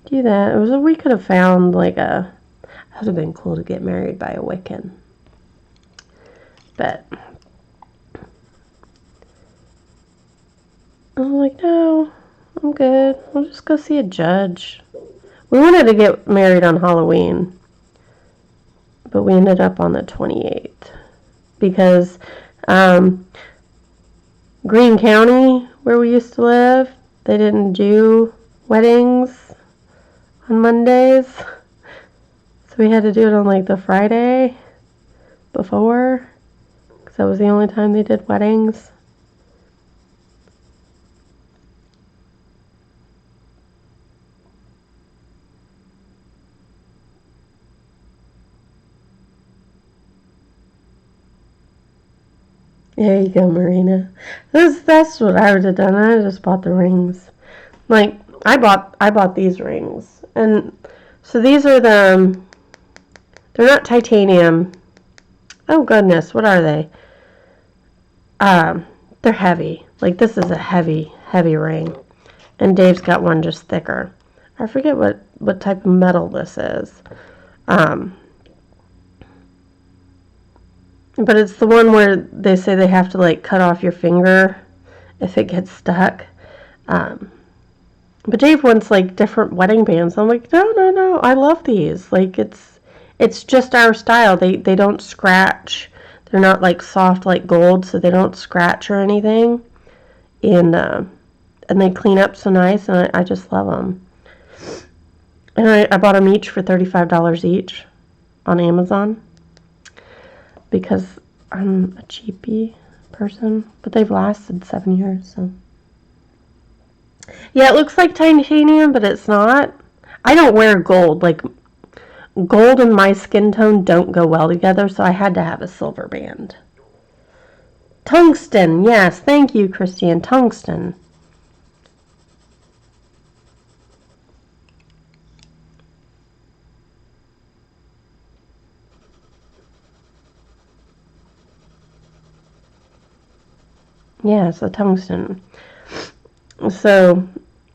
do that, we could have found like it would have been cool to get married by a Wiccan, but I was like, no, I'm good. We'll just go see a judge. We wanted to get married on Halloween, but we ended up on the 28th because Greene County, where we used to live, they didn't do weddings on Mondays. So we had to do it on like the Friday before, because that was the only time they did weddings. There you go, Marina. That's what I would have done. I just bought the rings. Like I bought these rings, and so these are they're not titanium. Oh goodness, what are they? They're heavy. Like this is a heavy ring, and Dave's got one just thicker. I forget what type of metal this is. But it's the one where they say they have to like cut off your finger if it gets stuck. But Dave wants like different wedding bands. I'm like, no, I love these. Like it's just our style. They don't scratch. They're not like soft like gold, so they don't scratch or anything. And they clean up so nice, and I just love them. And I bought them each for $35 each on Amazon, because I'm a cheapy person, but they've lasted 7 years, so. Yeah, it looks like titanium, but it's not. I don't wear gold. Like, gold and my skin tone don't go well together, so I had to have a silver band. Tungsten, yes, thank you, Christian. Tungsten. Yeah, so tungsten. So,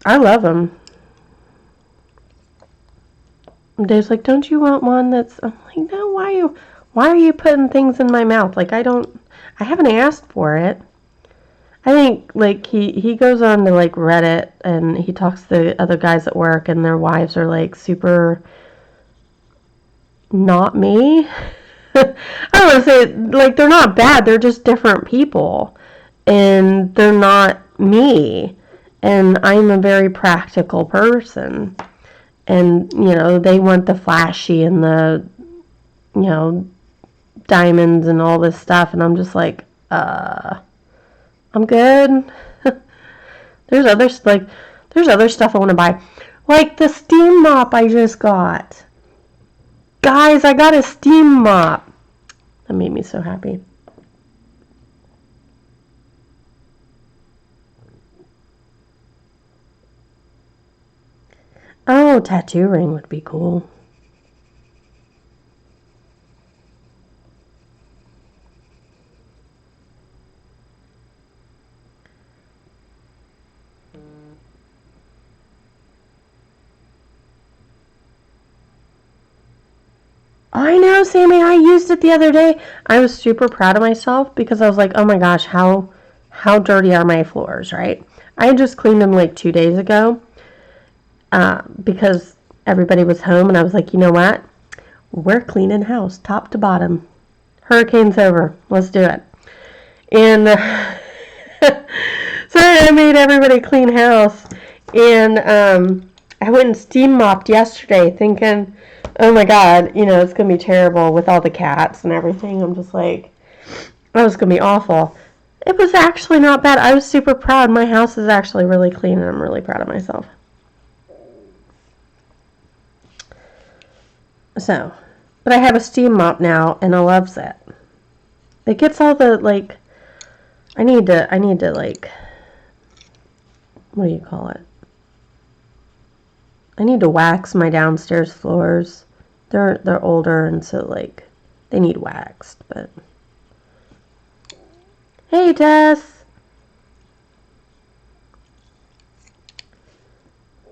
I love them. Dave's like, don't you want one that's... I'm like, no, why are you putting things in my mouth? Like, I haven't asked for it. I think, like, he goes on to, like, Reddit, and he talks to other guys at work, and their wives are, like, super not me. I don't want to say, like, they're not bad, they're just different people, and they're not me, and I'm a very practical person, and, you know, they want the flashy and the, you know, diamonds and all this stuff, and I'm just like, I'm good. There's other stuff I want to buy, like the steam mop I just got. Guys, I got a steam mop. That made me so happy. Oh, tattoo ring would be cool. I know, Sammy, I used it the other day. I was super proud of myself because I was like, oh my gosh, how dirty are my floors, right? I just cleaned them like 2 days ago because everybody was home, and I was like, you know what? We're cleaning house, top to bottom. Hurricane's over. Let's do it. And so I made everybody clean house, and I went and steam mopped yesterday thinking, oh my god, you know, it's going to be terrible with all the cats and everything. I'm just like, oh, it's going to be awful. It was actually not bad. I was super proud. My house is actually really clean, and I'm really proud of myself. So, but I have a steam mop now, and I loves it. It gets all the, like, I need to, like, what do you call it? I need to wax my downstairs floors. They're older, and so, like, they need waxed, but... Hey, Tess!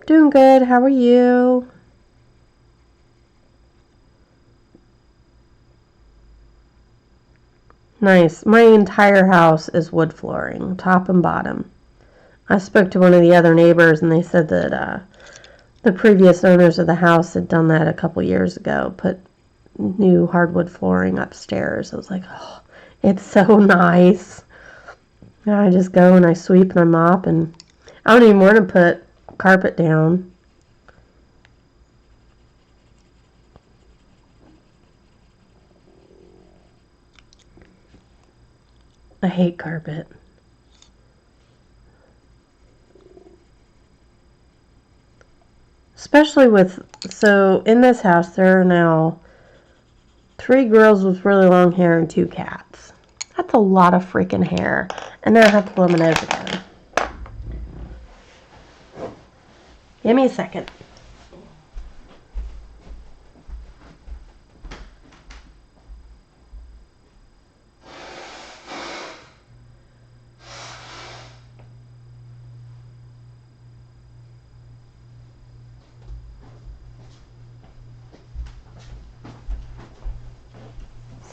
Doing good. How are you? Nice. My entire house is wood flooring, top and bottom. I spoke to one of the other neighbors, and they said that the previous owners of the house had done that a couple years ago, put new hardwood flooring upstairs. I was like, oh, it's so nice. Now I just go and I sweep and I mop, and I don't even want to put carpet down. I hate carpet. Especially so in this house there are now 3 girls with really long hair and 2 cats. That's a lot of freaking hair. And now I have to blow my nose again. Give me a second.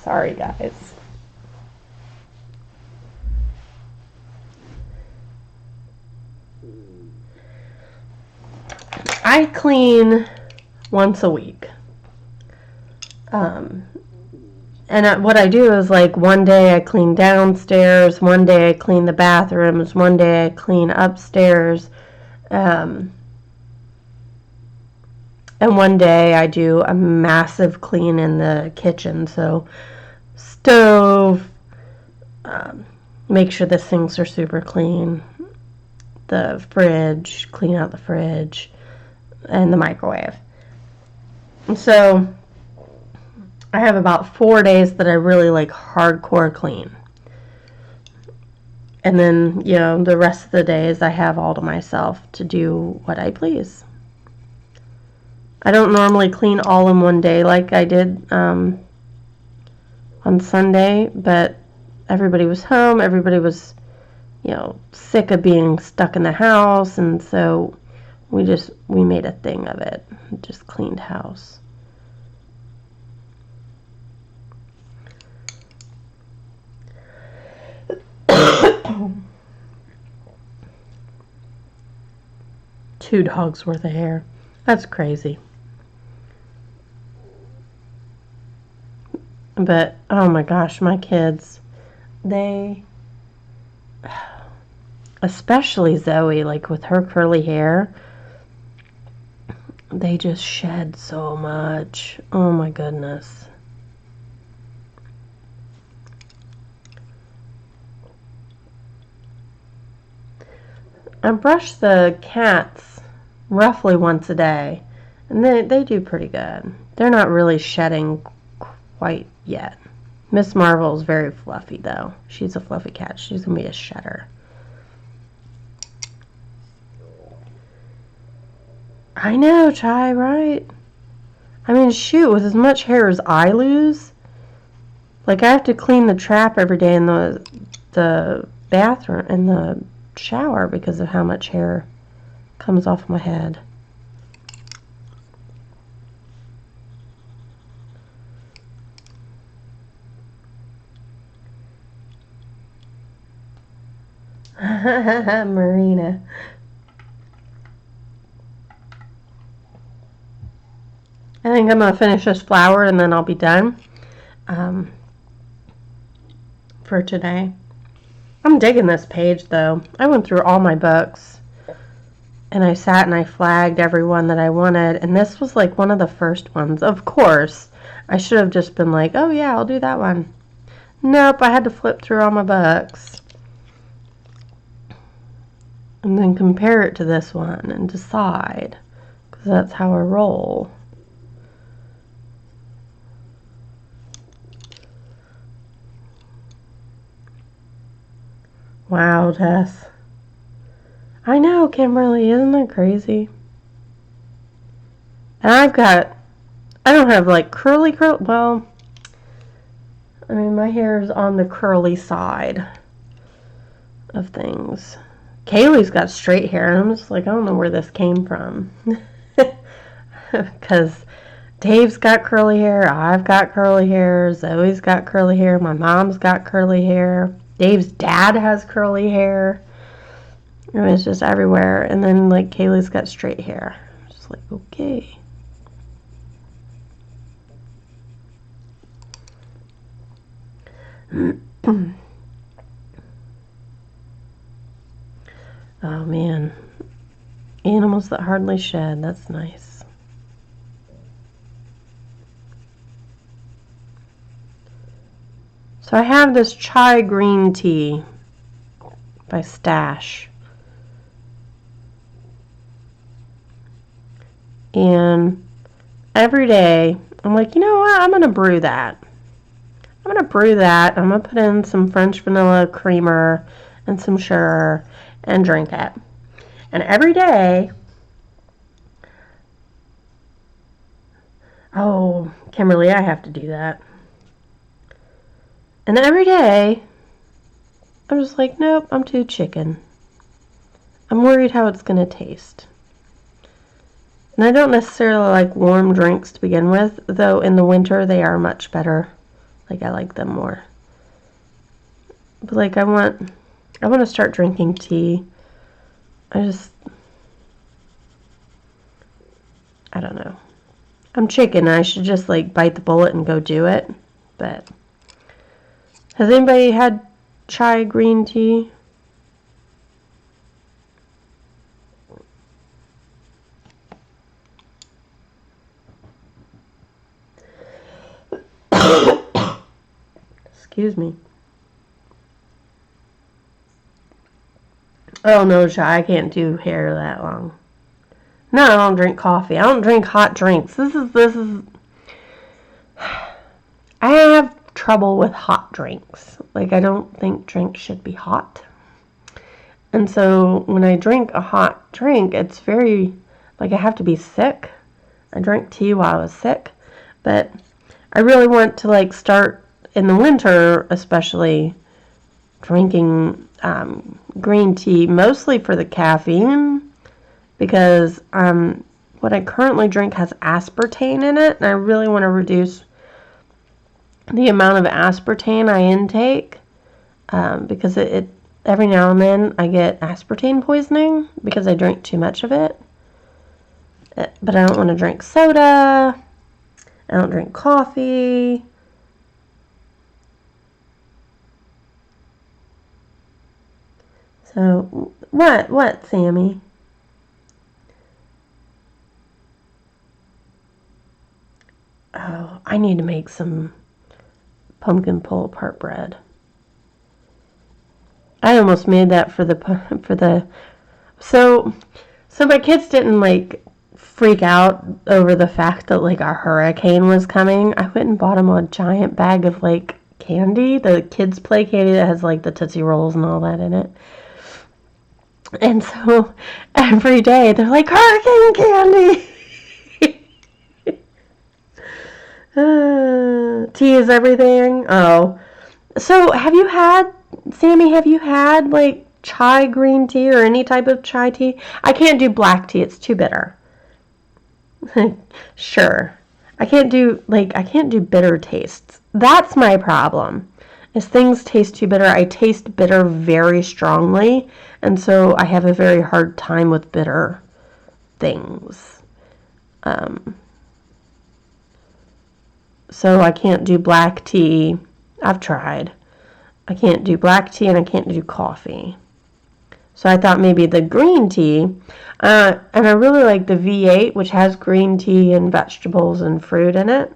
Sorry, guys. I clean once a week. And what I do is, like, one day I clean downstairs, one day I clean the bathrooms, one day I clean upstairs, and one day I do a massive clean in the kitchen. So stove, make sure the sinks are super clean, the fridge, clean out the fridge, and the microwave. And so I have about 4 days that I really, like, hardcore clean. And then, you know, the rest of the days I have all to myself to do what I please. I don't normally clean all in one day like I did on Sunday, but everybody was home. Everybody was, you know, sick of being stuck in the house, and so We made a thing of it. Just cleaned house. Two dogs worth of hair. That's crazy. But, oh my gosh, my kids, they, especially Zoe, like with her curly hair, they just shed so much. Oh my goodness. I brush the cats roughly once a day, and they do pretty good. They're not really shedding quite yet. Miss Marvel's very fluffy, though. She's a fluffy cat. She's going to be a shedder. I know, Chai, right? I mean, shoot, with as much hair as I lose, like I have to clean the trap every day in the bathroom, in the shower, because of how much hair comes off my head. Marina. I think I'm going to finish this flower and then I'll be done for today. I'm digging this page, though. I went through all my books and I sat and I flagged every one that I wanted, and this was like one of the first ones. Of course, I should have just been like, oh yeah, I'll do that one. Nope, I had to flip through all my books and then compare it to this one and decide, because that's how I roll. Wow, Tess. I know, Kimberly, isn't that crazy? And I don't have like curly, well, I mean, my hair is on the curly side of things. Kaylee's got straight hair, and I'm just like, I don't know where this came from. Because Dave's got curly hair, I've got curly hair, Zoe's got curly hair, my mom's got curly hair, Dave's dad has curly hair. It was just everywhere. And then, like, Kaylee's got straight hair. Just like, okay. Oh, man. Animals that hardly shed. That's nice. So I have this chai green tea by Stash. And every day, I'm like, you know what? I'm going to brew that. I'm going to brew that. I'm going to put in some French vanilla creamer and some sugar and drink it. And every day, oh, Kimberly, I have to do that. And every day, I'm just like, nope, I'm too chicken. I'm worried how it's going to taste. And I don't necessarily like warm drinks to begin with, though in the winter they are much better. Like, I like them more. But like, I want to start drinking tea. I don't know. I'm chicken. I should just like bite the bullet and go do it. But has anybody had chai green tea? Excuse me. Oh no, chai. I can't do hair that long. No, I don't drink coffee. I don't drink hot drinks. This is. I have trouble with hot drinks. Like, I don't think drinks should be hot. And so when I drink a hot drink, it's very, like, I have to be sick. I drank tea while I was sick. But I really want to, like, start in the winter, especially drinking green tea, mostly for the caffeine, because what I currently drink has aspartame in it, and I really want to reduce the amount of aspartame I intake, because it every now and then I get aspartame poisoning because I drink too much of it. But I don't want to drink soda. I don't drink coffee. So, what, Sammy? Oh, I need to make some pumpkin pull-apart bread. I almost made that for the so my kids didn't like freak out over the fact that like a hurricane was coming. I went and bought them a giant bag of like candy, the kids play candy that has like the Tootsie Rolls and all that in it. And so every day they're like, hurricane candy. Tea is everything. Oh, so Sammy, have you had like chai green tea or any type of chai tea? I can't do black tea. It's too bitter. Sure. I can't do bitter tastes. That's my problem. Is things taste too bitter. I taste bitter very strongly, and so I have a very hard time with bitter things. So I can't do black tea. I've tried. I can't do black tea and I can't do coffee. So I thought maybe the green tea, and I really like the V8, which has green tea and vegetables and fruit in it.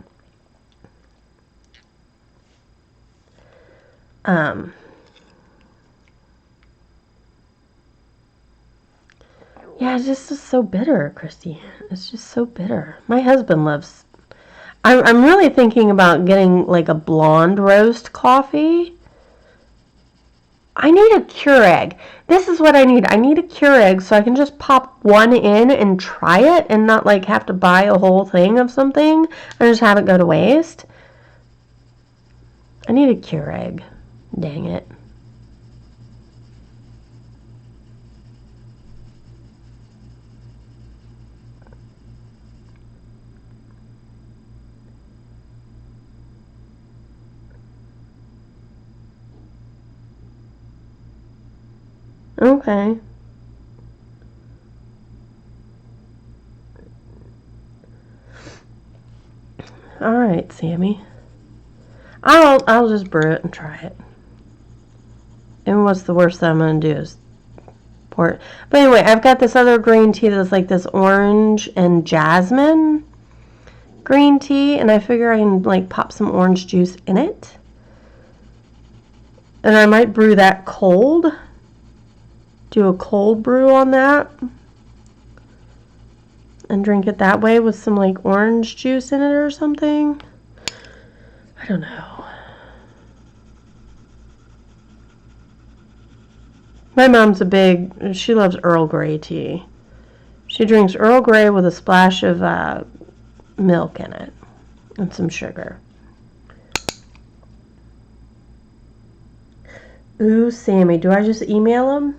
Yeah, it's just so bitter, Christy. It's just so bitter. My husband loves. I'm really thinking about getting like a blonde roast coffee. I need a Keurig. This is what I need. I need a Keurig so I can just pop one in and try it and not like have to buy a whole thing of something and just have it go to waste. I need a Keurig. Dang it. Okay. All right, Sammy. I'll just brew it and try it. And what's the worst that I'm gonna do is pour it. But anyway, I've got this other green tea that's like this orange and jasmine green tea, and I figure I can like pop some orange juice in it. And I might brew that cold. Do a cold brew on that. And drink it that way with some like orange juice in it or something. I don't know. My mom's she loves Earl Grey tea. She drinks Earl Grey with a splash of milk in it and some sugar. Ooh, Sammy, do I just email him?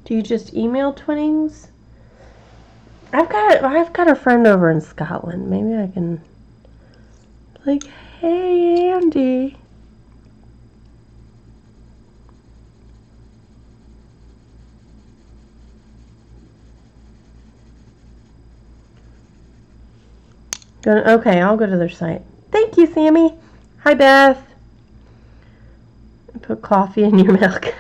Do you just email Twinnings? I've got a friend over in Scotland. Maybe I can like, hey Andy. Okay, I'll go to their site. Thank you, Sammy. Hi, Beth. Put coffee in your milk.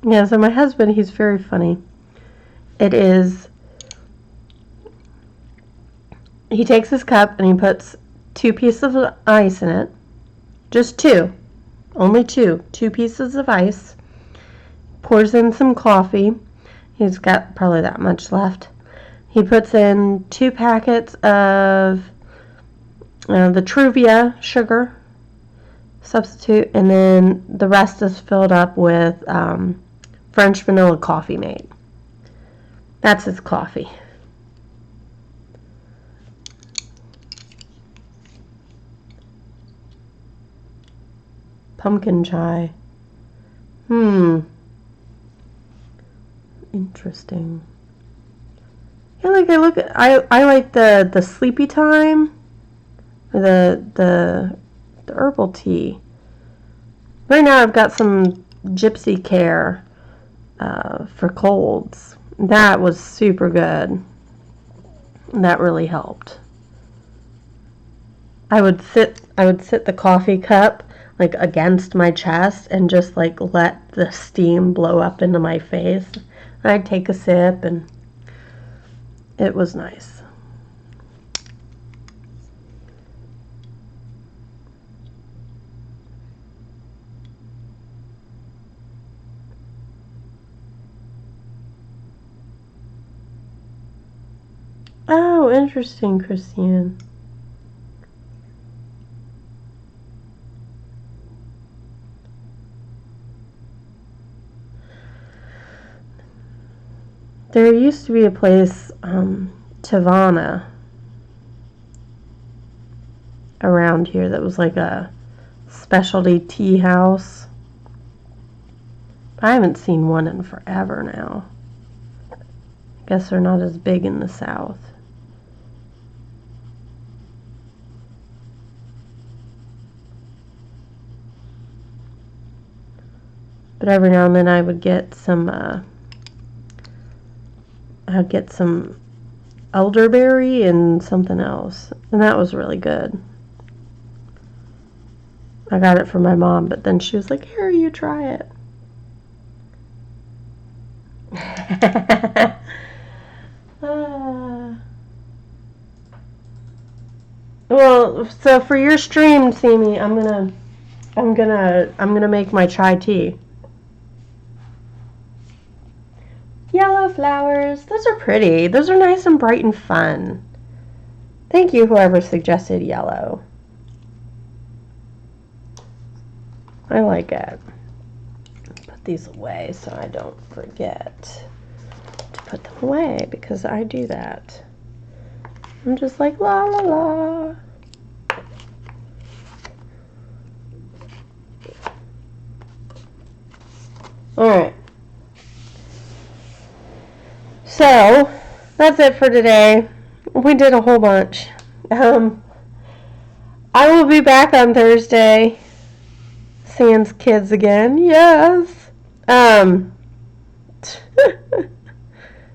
Yeah, so my husband, he's very funny. He takes his cup and he puts 2 pieces of ice in it. Just 2. Only 2. 2 pieces of ice. Pours in some coffee. He's got probably that much left. He puts in 2 packets of the Truvia sugar substitute, and then the rest is filled up with French vanilla coffee mate. That's his coffee. Pumpkin chai. Interesting. Yeah, like I like the sleepy time, or the herbal tea. Right now I've got some Gypsy Care for colds. That was super good. That really helped. I would sit the coffee cup like against my chest and just like let the steam blow up into my face. I'd take a sip and it was nice. Oh, interesting, Christine. There used to be a place, Tivana, around here that was like a specialty tea house. I haven't seen one in forever now. I guess they're not as big in the South. But every now and then I would get some elderberry and something else, and that was really good. I got it from my mom, but then she was like, "Here, you try it." Well, so for your stream, Sammy, I'm gonna make my chai tea. Yellow flowers. Those are pretty. Those are nice and bright and fun. Thank you, whoever suggested yellow. I like it. Put these away so I don't forget to put them away, because I do that. I'm just like, la la la. Alright. So, that's it for today. We did a whole bunch. I will be back on Thursday. Sans kids again. Yes.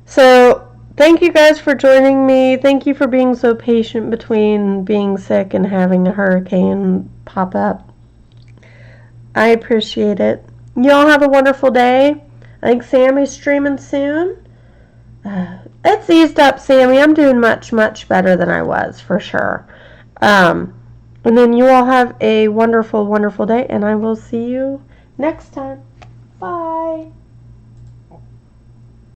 So, thank you guys for joining me. Thank you for being so patient between being sick and having a hurricane pop up. I appreciate it. Y'all have a wonderful day. I think Sammy's streaming soon. It's eased up, Sammy. I'm doing much, much better than I was, for sure. And then you all have a wonderful, wonderful day, and I will see you next time. Bye.